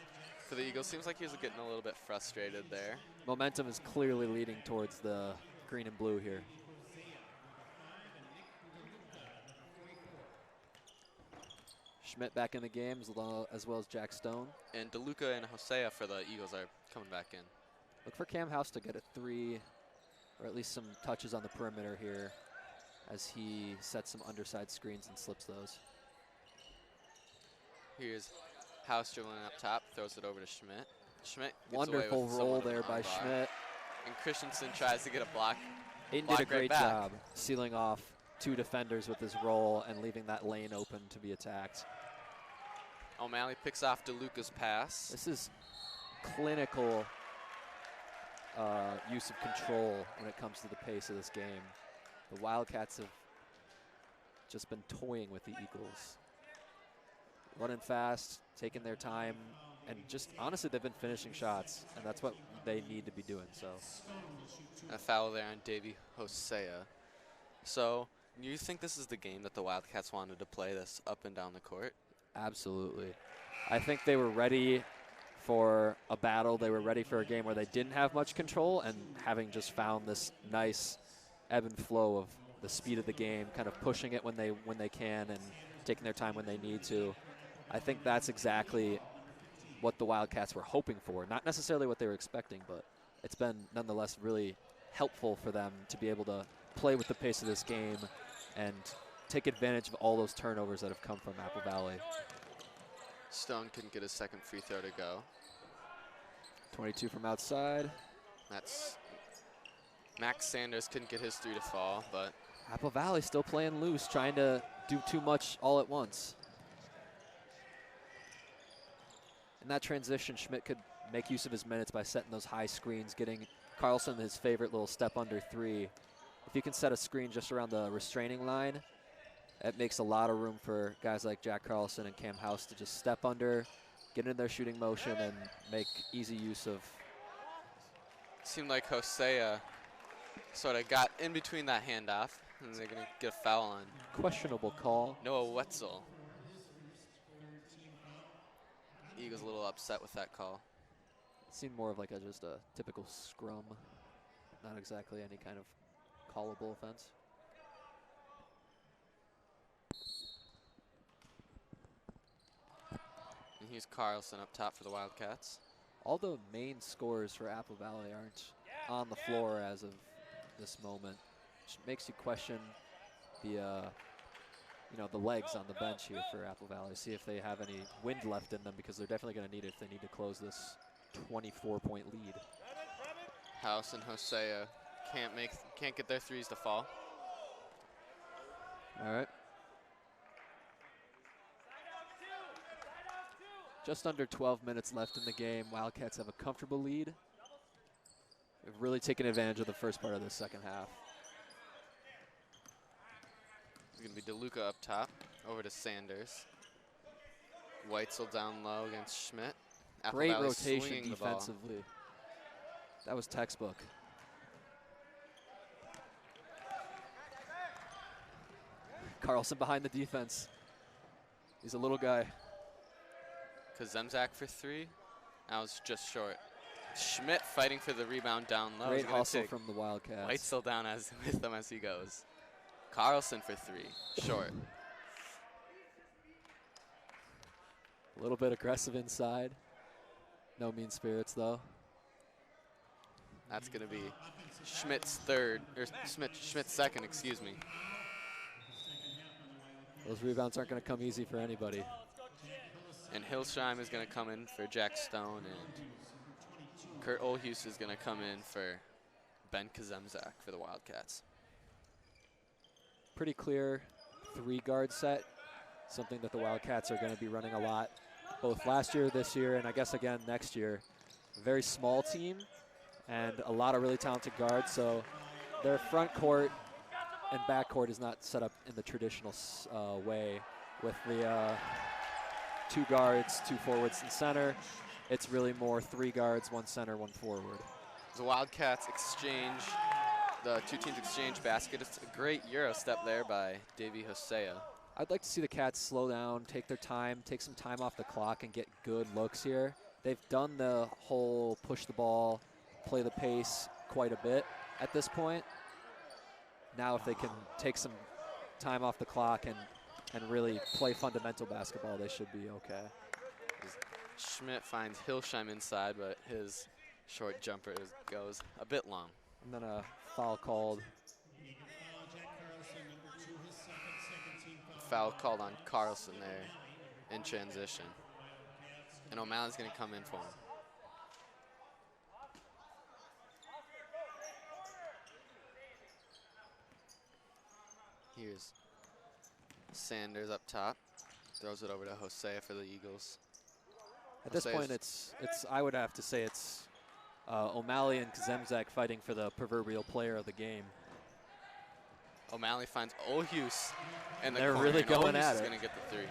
for the Eagles, seems like he's getting a little bit frustrated there. Momentum is clearly leading towards the green and blue here. Schmidt back in the game as well as Jack Stone. And DeLuca and Hosea for the Eagles are coming back in. Look for Cam House to get a three, or at least some touches on the perimeter here as he sets some underside screens and slips those. Here's House dribbling up top, throws it over to Schmidt. Schmidt gets wonderful away with roll there by Schmidt. And Christensen tries to get a block. Aiden did a great job sealing off two defenders with his roll and leaving that lane open to be attacked. O'Malley picks off DeLuca's pass. This is clinical use of control when it comes to the pace of this game. The Wildcats have just been toying with the Eagles. Running fast, taking their time, and just honestly they've been finishing shots, and that's what they need to be doing. So a foul there on Davey Hosea. So you think this is the game that the Wildcats wanted to play, this up and down the court? Absolutely. I think they were ready for a battle. They were ready for a game where they didn't have much control, and having just found this nice ebb and flow of the speed of the game, kind of pushing it when they can and taking their time when they need to. I think that's exactly what the Wildcats were hoping for. Not necessarily what they were expecting, but it's been nonetheless really helpful for them to be able to play with the pace of this game and take advantage of all those turnovers that have come from Apple Valley. Stone couldn't get his second free throw to go. 22 from outside. That's Max Sanders couldn't get his three to fall, but Apple Valley still playing loose, trying to do too much all at once. In that transition, Schmidt could make use of his minutes by setting those high screens, getting Carlson his favorite little step under three. If you can set a screen just around the restraining line, it makes a lot of room for guys like Jack Carlson and Cam House to just step under, get in their shooting motion, and make easy use of. It seemed like Hosea sort of got in between that handoff, and they're going to get a foul on. Questionable call. Noah Wetzel. Eagles a little upset with that call. It seemed more of like just a typical scrum, not exactly any kind of callable offense. And here's Carlson up top for the Wildcats. All the main scorers for Apple Valley aren't on the floor as of this moment, which makes you question the the legs on the bench here for Apple Valley. See if they have any wind left in them, because they're definitely going to need it if they need to close this 24-point lead. House and Hosea can't get their threes to fall. All right. Just under 12 minutes left in the game. Wildcats have a comfortable lead. They've really taken advantage of the first part of the second half. It's going to be DeLuca up top, over to Sanders. Weitzel down low against Schmidt. Apple Great Valley rotation swinging the ball. defensively. That was textbook. Carlson behind the defense. He's a little guy. Kazemzak for three. That was just short. Schmidt fighting for the rebound down low. Great He's gonna hustle take from the Wildcats. Weitzel down with them as he goes. Carlson for three. Short. A little bit aggressive inside. No mean spirits, though. That's going to be Schmidt's third, or Schmidt's second, excuse me. Those rebounds aren't going to come easy for anybody. And Hillsheim is going to come in for Jack Stone, and Kurt Olhus is going to come in for Ben Kazemzak for the Wildcats. Pretty clear three-guard set, something that the Wildcats are going to be running a lot, both last year, this year, and I guess again next year. A very small team and a lot of really talented guards, so their front court and back court is not set up in the traditional way with the two guards, two forwards and center. It's really more three guards, one center, one forward. The Wildcats exchange, the two teams exchange basket. It's a great Euro step there by Davey Hosea. I'd like to see the Cats slow down, take their time, take some time off the clock and get good looks here. They've done the whole push the ball, play the pace quite a bit at this point. Now if they can take some time off the clock and really play fundamental basketball, they should be okay. Schmidt finds Hillsheim inside, but his short jumper goes a bit long. And then a foul called. Foul called on Carlson there in transition. And O'Malley's going to come in for him. Here's Sanders up top. Throws it over to Hosea for the Eagles. At this point, it's I would have to say it's O'Malley and Kazemzak fighting for the proverbial player of the game. O'Malley finds Olhus in the They're corner. really going Olhus at is it. going to get the three.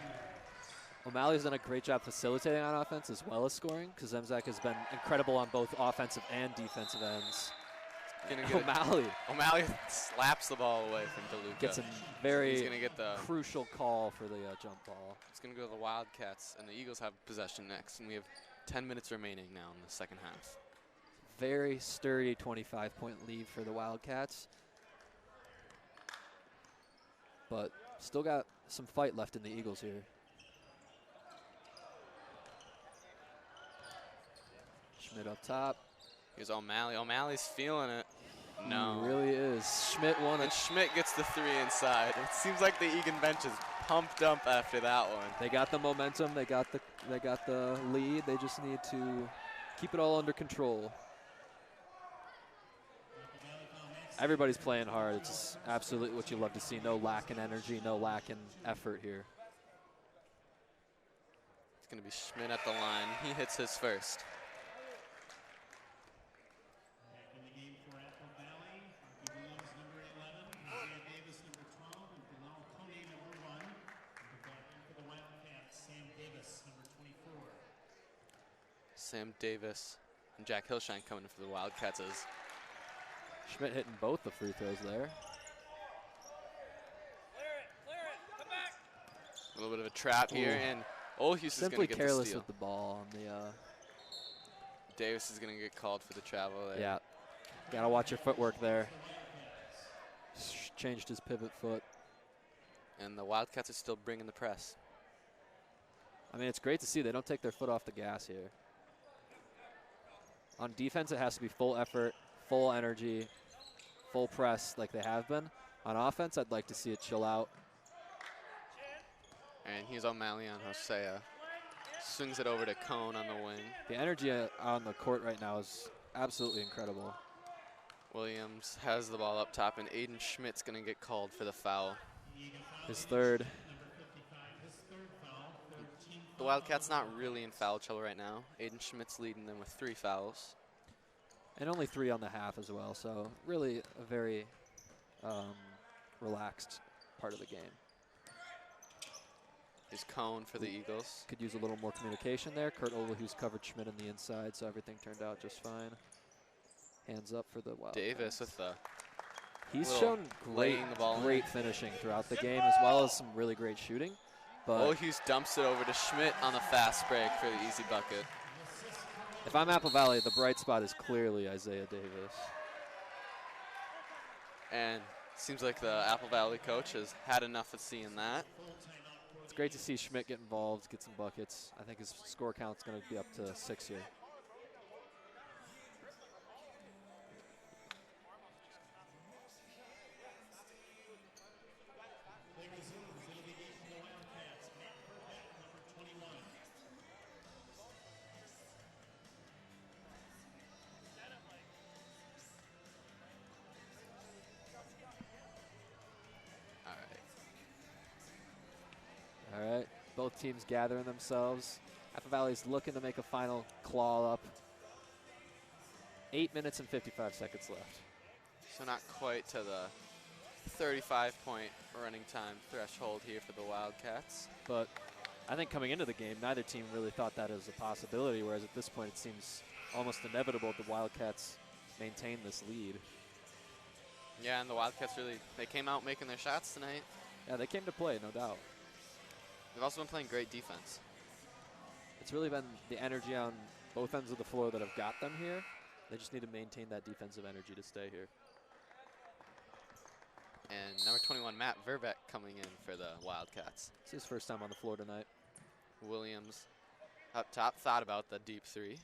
O'Malley's done a great job facilitating on offense as well as scoring. Kazemzak has been incredible on both offensive and defensive ends. O'Malley slaps the ball away from DeLuca. Gets a He's very going to get the crucial call for the jump ball. It's going to go to the Wildcats, and the Eagles have possession next. And we have 10 minutes remaining now in the second half. Very sturdy 25-point lead for the Wildcats. But still got some fight left in the Eagles here. Schmidt up top. Here's O'Malley. O'Malley's feeling it. No. He really is. Schmidt won And it. Schmidt gets the three inside. It seems like the Eagan bench is pumped up after that one. They got the momentum. They got the lead. They just need to keep it all under control. Everybody's playing hard. It's absolutely what you love to see. No lack in energy, no lack in effort here. It's going to be Schmidt at the line. He hits his first. Back in the game for Apple Valley, Archie Williams, number 11, Isaiah Davis, number 12, and Bilal Coney, number 1. And back in for the Wildcats, Sam Davis, number 24. Sam Davis and Jack Hillsheim coming in for the Wildcats as Schmidt hitting both the free throws there. a little bit of a trap here, and Olhus is going to Simply get the careless steal. with the ball on the. Davis is going to get called for the travel there. Yeah, gotta watch your footwork there. Changed his pivot foot. And the Wildcats are still bringing the press. I mean, it's great to see they don't take their foot off the gas here. On defense, it has to be full effort, full energy, full press like they have been. On offense, I'd like to see it chill out. And here's O'Malley on Hosea. Swings it over to Cone on the wing. The energy on the court right now is absolutely incredible. Williams has the ball up top, and Aiden Schmidt's going to get called for the foul. His third. The Wildcats not really in foul trouble right now. Aiden Schmidt's leading them with 3 fouls. And only 3 on the half as well, so really a very relaxed part of the game. Here's Cone for the Eagles. Could use a little more communication there. Kurt Overhu's covered Schmidt on the inside, so everything turned out just fine. Hands up for the Wildcats. Davis with the He's shown great finishing throughout the game, as well as some really great shooting. But Hughes dumps it over to Schmidt on the fast break for the easy bucket. if I'm Apple Valley, the bright spot is clearly Isaiah Davis. And seems like the Apple Valley coach has had enough of seeing that. It's great to see Schmidt get involved, get some buckets. I think his score count's going to be up to 6 here. All right, both teams gathering themselves. Apple Valley's looking to make a final claw up. 8 minutes and 55 seconds left. So not quite to the 35-point running time threshold here for the Wildcats. But I think coming into the game, neither team really thought that as a possibility, whereas at this point it seems almost inevitable the Wildcats maintain this lead. Yeah, and the Wildcats they came out making their shots tonight. Yeah, they came to play, no doubt. They've also been playing great defense. It's really been the energy on both ends of the floor that have got them here. They just need to maintain that defensive energy to stay here. And number 21, Matt Verbeck, coming in for the Wildcats. It's his first time on the floor tonight. Williams up top, thought about the deep 3.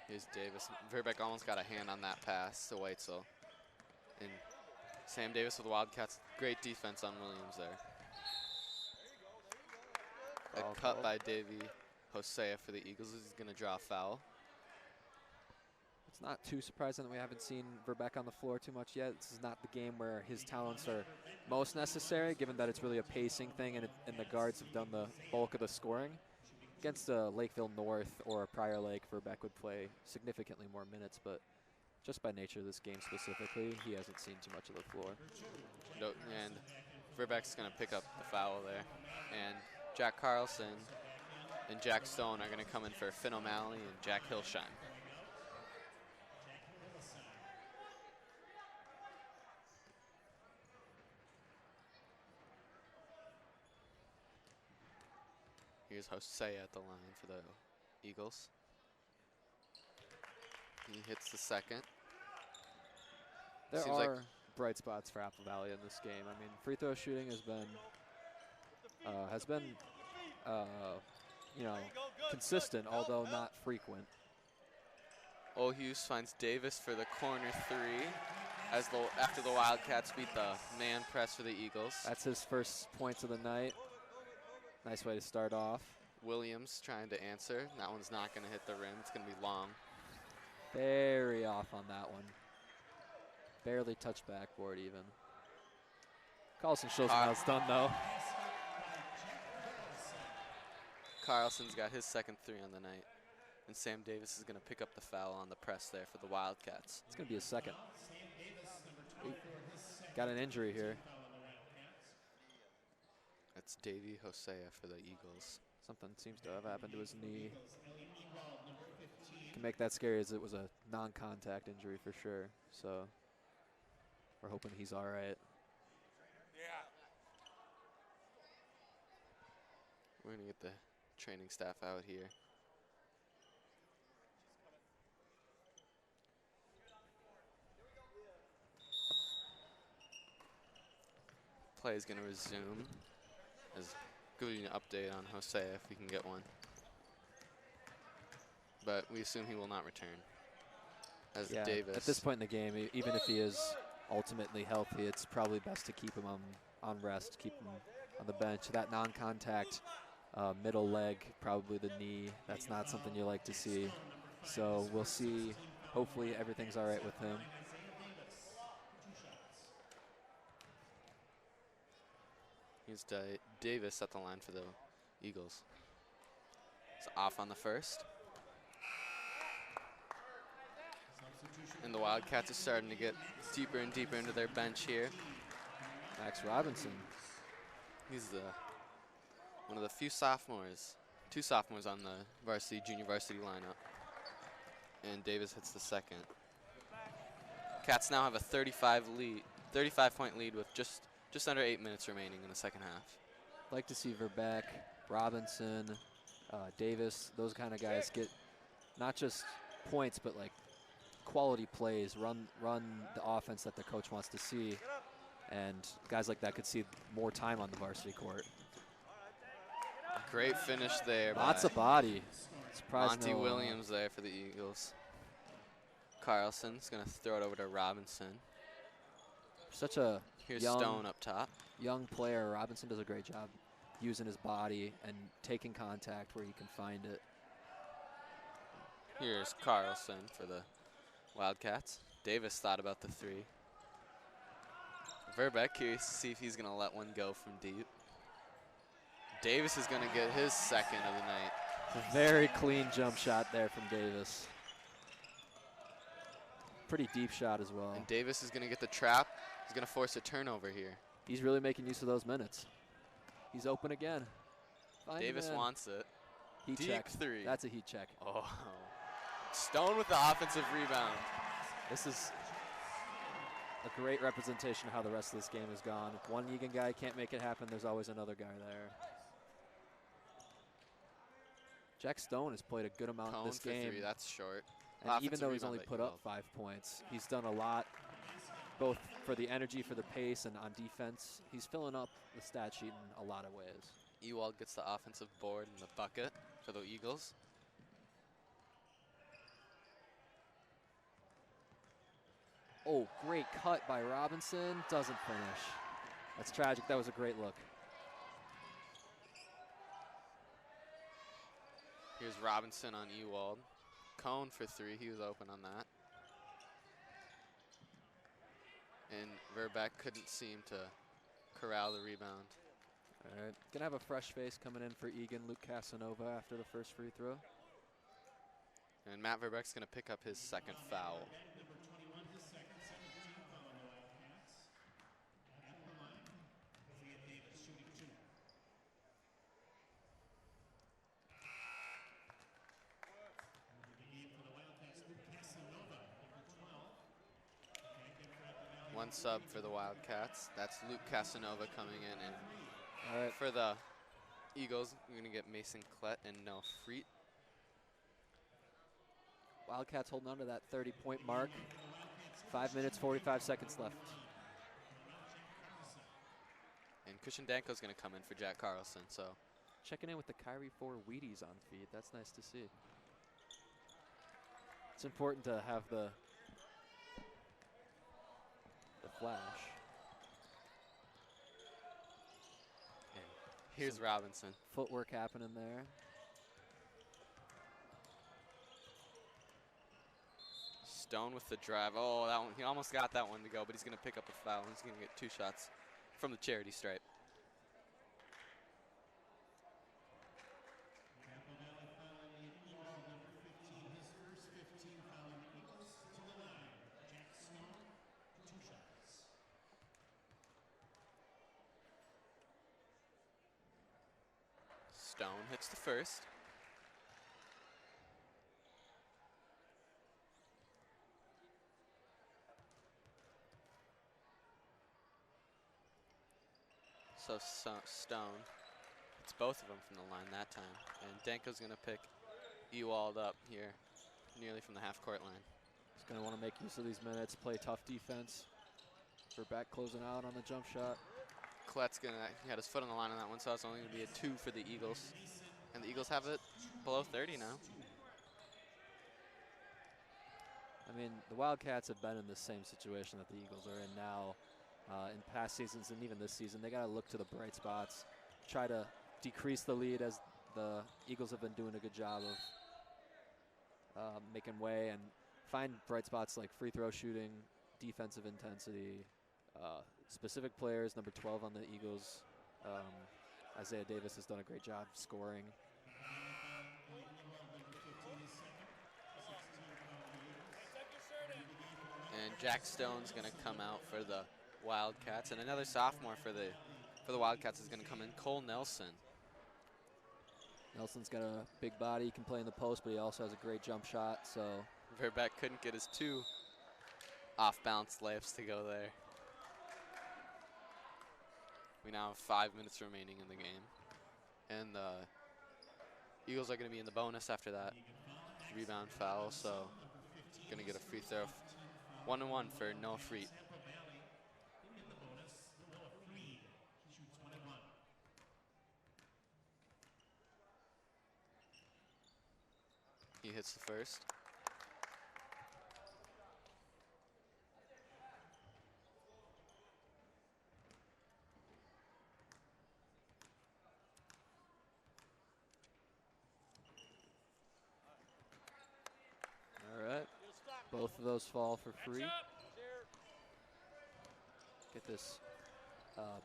Here's Davis. Verbeck almost got a hand on that pass to Weitzel. And Sam Davis with the Wildcats. Great defense on Williams there. A cut by Davey Hosea for the Eagles. He's going to draw a foul. It's not too surprising that we haven't seen Verbeck on the floor too much yet. This is not the game where his talents are most necessary, given that it's really a pacing thing and the guards have done the bulk of the scoring. Against Lakeville North or Prior Lake, Verbeck would play significantly more minutes, but just by nature of this game specifically, he hasn't seen too much of the floor. No, and Verbeck's going to pick up the foul there. And Jack Carlson and Jack Stone are going to come in for Finn O'Malley and Jack Hillshine. Here's Hosea at the line for the Eagles. He hits the second. There are bright spots for Apple Valley in this game. I mean, free throw shooting has been consistent, although not frequent. Hughes finds Davis for the corner 3 after the Wildcats beat the man press for the Eagles. That's his first points of the night. Nice way to start off. Williams trying to answer. That one's not going to hit the rim. It's going to be long. Very off on that one. Barely touched backboard even. Carlson shows him how it's done though. Carlson's got his second 3 on the night. And Sam Davis is going to pick up the foul on the press there for the Wildcats. It's going to be a second. Ooh. Got an injury here. That's Davey Hosea for the Eagles. Something seems to have happened to his knee. Can make that scary as it was a non-contact injury for sure. So we're hoping he's all right. We're going to get the training staff out here. Play is going to resume. Give you an update on Hosea if we can get one. But we assume he will not return. As Davis. At this point in the game, even if he is ultimately healthy, it's probably best to keep him on rest, keep him on the bench. That non-contact middle leg, probably the knee, that's not something you like to see. So we'll see. Hopefully everything's all right with him. Here's Davis at the line for the Eagles. It's off on the first. And the Wildcats are starting to get deeper and deeper into their bench here. Max Robinson. He's one of the few sophomores, 2 sophomores on the junior varsity lineup. And Davis hits the second. Cats now have a 35-point lead with just under 8 minutes remaining in the second half. Like to see Verbeck, Robinson, Davis, those kind of guys get not just points, but like quality plays, run the offense that the coach wants to see. And guys like that could see more time on the varsity court. Great finish there. Lots of body. Monty Williams there for the Eagles. Carlson's going to throw it over to Robinson. Such a Here's Stone up top. Young player. Robinson does a great job using his body and taking contact where he can find it. Here's Carlson for the Wildcats. Davis thought about the 3. Verbeck curious to see if he's going to let one go from deep. Davis is going to get his second of the night. It's a very clean jump shot there from Davis. Pretty deep shot as well. And Davis is going to get the trap. He's going to force a turnover here. He's really making use of those minutes. He's open again. Davis wants it. Heat deep check. 3. That's a heat check. Oh. Stone with the offensive rebound. This is a great representation of how the rest of this game has gone. If one Eagan guy can't make it happen, there's always another guy there. Jack Stone has played a good amount in this game. 3, that's short. And even though he's only put up 5 points, he's done a lot, both for the energy, for the pace, and on defense. He's filling up the stat sheet in a lot of ways. Ewald gets the offensive board and the bucket for the Eagles. Oh, great cut by Robinson. Doesn't finish. That's tragic. That was a great look. Here's Robinson on Ewald. Cone for 3. He was open on that. And Verbeck couldn't seem to corral the rebound. All right. Gonna have a fresh face coming in for Eagan, Luke Casanova after the first free throw. And Matt Verbeck's gonna pick up his second foul. One sub for the Wildcats. That's Luke Casanova coming in. And all right. For the Eagles, we're going to get Mason Klett and Noah Freet. Wildcats holding on to that 30-point mark. 5 minutes, 45 seconds left. And Christian Danko's going to come in for Jack Carlson. So checking in with the Kyrie 4 Wheaties on feed. That's nice to see. It's important to have the flash. And here's Robinson. Footwork happening there. Stone with the drive. Oh, that one, he almost got that one to go, but he's going to pick up a foul. He's going to get 2 shots from the charity stripe. Stone hits the first. So Stone hits both of them from the line that time. And Danko's going to pick Ewald up here nearly from the half-court line. He's going to want to make use of these minutes, play tough defense. Verbeck closing out on the jump shot. Klett's he had his foot on the line on that one, so it's only going to be a 2 for the Eagles. And the Eagles have it below 30 now. I mean, the Wildcats have been in the same situation that the Eagles are in now in past seasons and even this season. They got to look to the bright spots, try to decrease the lead as the Eagles have been doing a good job of making way and find bright spots like free throw shooting, defensive intensity, specific players, number 12 on the Eagles Isaiah Davis has done a great job scoring. And Jack Stone's going to come out for the Wildcats, and another sophomore for the Wildcats is going to come in, Cole Nelson. Nelson's got a big body. He can play in the post, but he also has a great jump shot. So Verbeck couldn't get his 2 off-balance layups to go there. We now have 5 minutes remaining in the game. And the Eagles are going to be in the bonus after that rebound foul, so going to get a free throw. 1-1 for Noah Freet. He hits the first. all right, both of those fall for free. Get this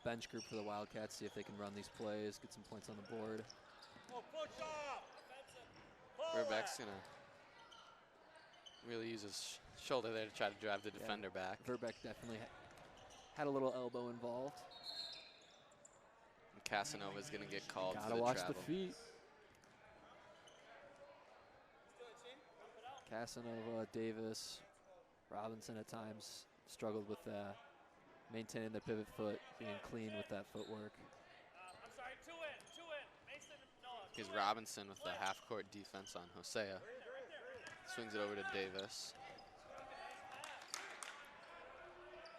bench group for the Wildcats, see if they can run these plays, get some points on the board. Verbeck's going to really use his shoulder there to try to drive the defender back. Verbeck definitely had a little elbow involved. And Casanova's going to get called for Gotta the watch travel. the feet. Casanova, Davis, Robinson at times struggled with maintaining the pivot foot, being clean with that footwork. I'm sorry, to it. Mason, no. Here's Robinson with the half-court defense on Hosea. Swings it over to Davis.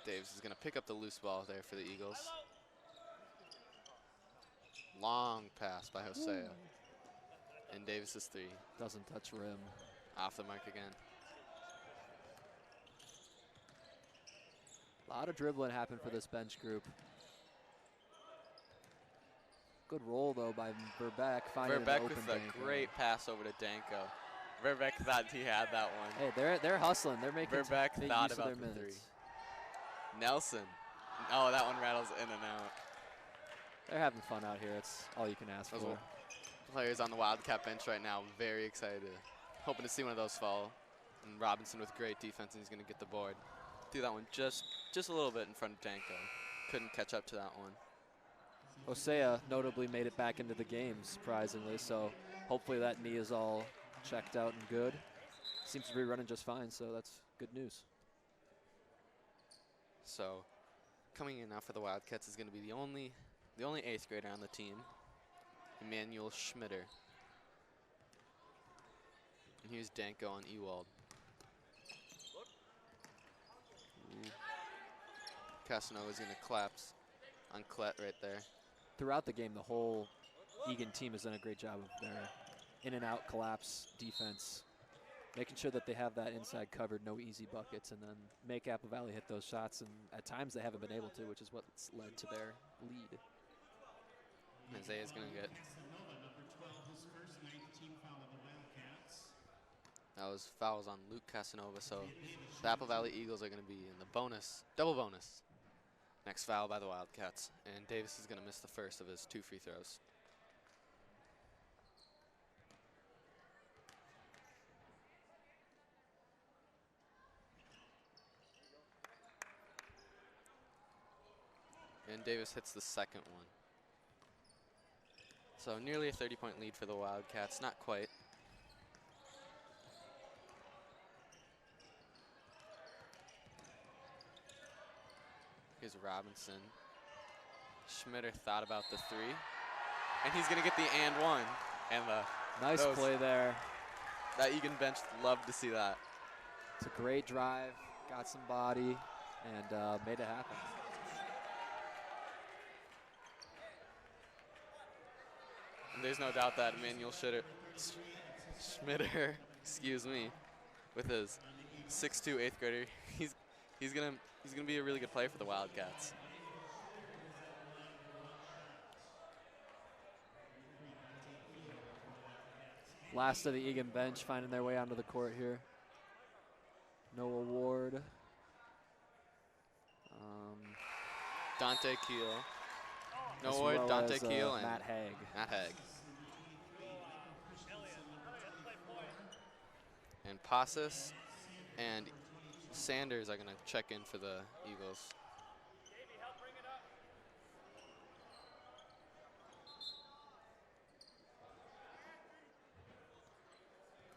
Davis is going to pick up the loose ball there for the Eagles. Long pass by Hosea. And Davis's 3. Doesn't touch rim. Off the mark again. A lot of dribbling happened for this bench group. Good roll, though, by Verbeck. Verbeck with a great pass over to Danko. Verbeck thought he had that one. Hey, they're hustling. They're making Verbeck make thought use of about their the 3. minutes. Nelson. Oh, that one rattles in and out. They're having fun out here. It's all you can ask Those for. players on the Wildcat bench right now, very excited. Hoping to see one of those fall. And Robinson with great defense, and he's going to get the board. Threw that one just a little bit in front of Danko. Couldn't catch up to that one. Hosea notably made it back into the game, surprisingly, so hopefully that knee is all checked out and good. Seems to be running just fine, so that's good news. So coming in now for the Wildcats is going to be the only 8th grader on the team, Emmanuel Schmitter. And here's Danko on Ewald. Casanova's going to collapse on Klett right there. Throughout the game, the whole Eagan team has done a great job of their in and out collapse defense, making sure that they have that inside covered, no easy buckets, and then make Apple Valley hit those shots. And at times they haven't been able to, which is what's led to their lead. Isaiah's going to get. That was fouls on Luke Casanova, so the Apple Valley Eagles are going to be in the bonus, double bonus. Next foul by the Wildcats, and Davis is going to miss the first of his 2 free throws. And Davis hits the second one. So nearly a 30-point lead for the Wildcats, not quite. Here's Robinson. Schmitter thought about the 3. And he's going to get the and 1. And the nice play there. That Eagan bench loved to see that. It's a great drive, got some body, and made it happen. And there's no doubt that Emmanuel Schmitter, excuse me, with his 6'2" 8th grader, he's gonna be a really good player for the Wildcats. Last of the Eagan bench finding their way onto the court here. Noah Ward. Dante Keel. No as Ward, well Dante as, Keel, and Matt Haig. Matt Haig. Elliott, play point. And Pasas and Sanders are going to check in for the Eagles. Davey, help bring it up.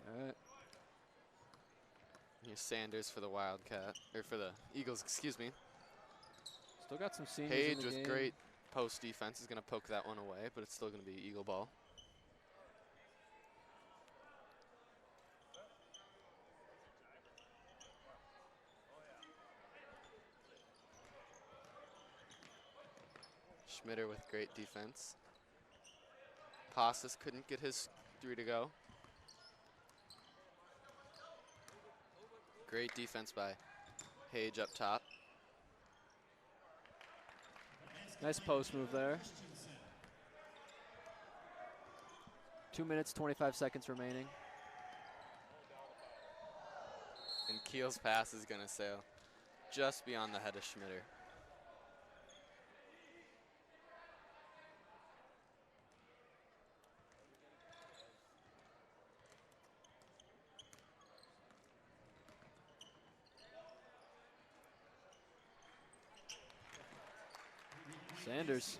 All right. Here's Sanders for the Wildcat, or for the Eagles, excuse me. Still got some seniors in Page the with game. great post defense is going to poke that one away, but it's still going to be Eagle ball. Schmitter with great defense. Pasas couldn't get his 3 to go. Great defense by Page up top. Nice post move there. 2 minutes, 25 seconds remaining. And Keel's pass is going to sail just beyond the head of Schmitter. Sanders.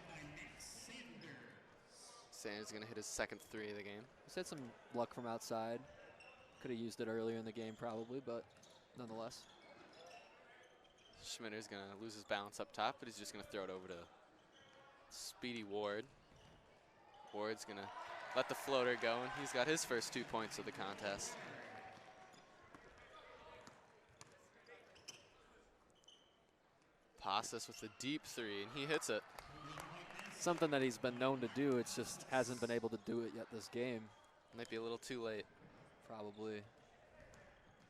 Sanders is going to hit his second 3 of the game. He's had some luck from outside. Could have used it earlier in the game probably, but nonetheless. Schmitter's going to lose his balance up top, but he's just going to throw it over to Speedy Ward. Ward's going to let the floater go, and he's got his first 2 points of the contest. Pasas with a deep 3, and he hits it. Something that he's been known to do, it's just hasn't been able to do it yet this game. Might be a little too late. Probably.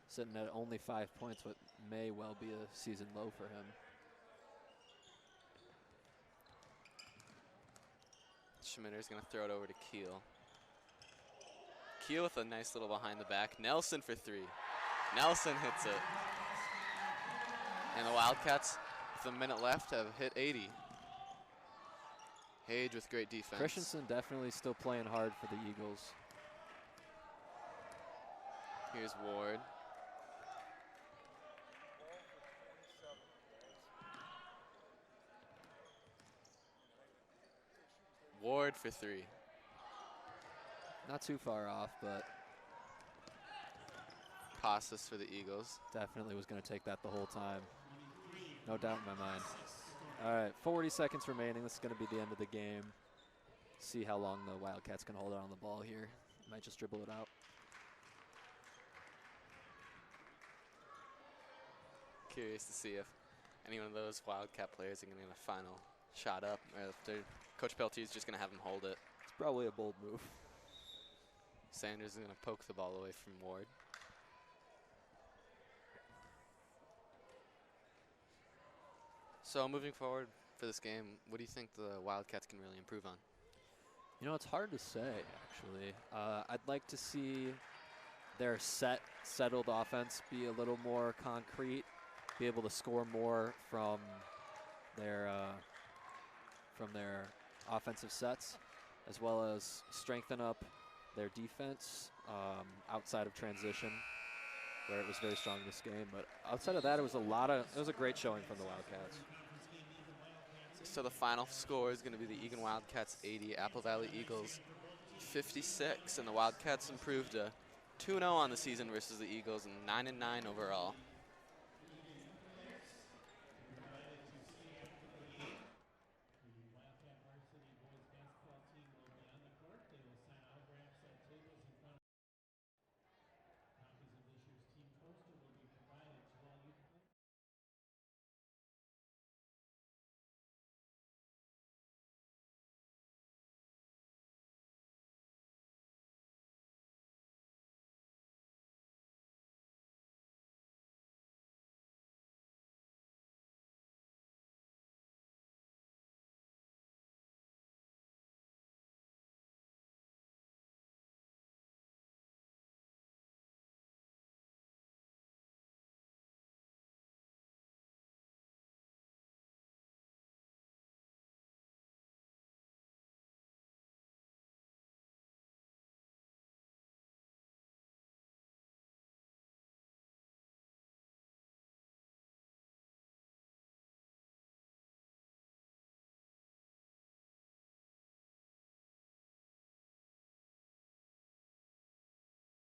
Sitting at only 5 points, what may well be a season low for him. Schmitter's going to throw it over to Keel. Keel with a nice little behind the back. Nelson for 3. Nelson hits it. And the Wildcats, with a minute left, have hit 80. Hage with great defense. Christensen definitely still playing hard for the Eagles. Here's Ward. Ward for 3. Not too far off, but Pasas for the Eagles. definitely was going to take that the whole time. No doubt in my mind. All right, 40 seconds remaining. This is going to be the end of the game. See how long the Wildcats can hold on the ball here. Might just dribble it out. Curious to see if any one of those Wildcat players are going to get a final shot up, or if Coach Peltier is just going to have them hold it. It's probably a bold move. Sanders is going to poke the ball away from Ward. So moving forward for this game, what do you think the Wildcats can really improve on? You know, it's hard to say, actually. I'd like to see their settled offense be a little more concrete, be able to score more from their offensive sets, as well as strengthen up their defense outside of transition, where it was very strong in this game. But outside of that, it was a great showing from the Wildcats. So the final score is going to be the Eagan Wildcats 80, Apple Valley Eagles 56, and the Wildcats improved to 2-0 on the season versus the Eagles and 9-9 overall.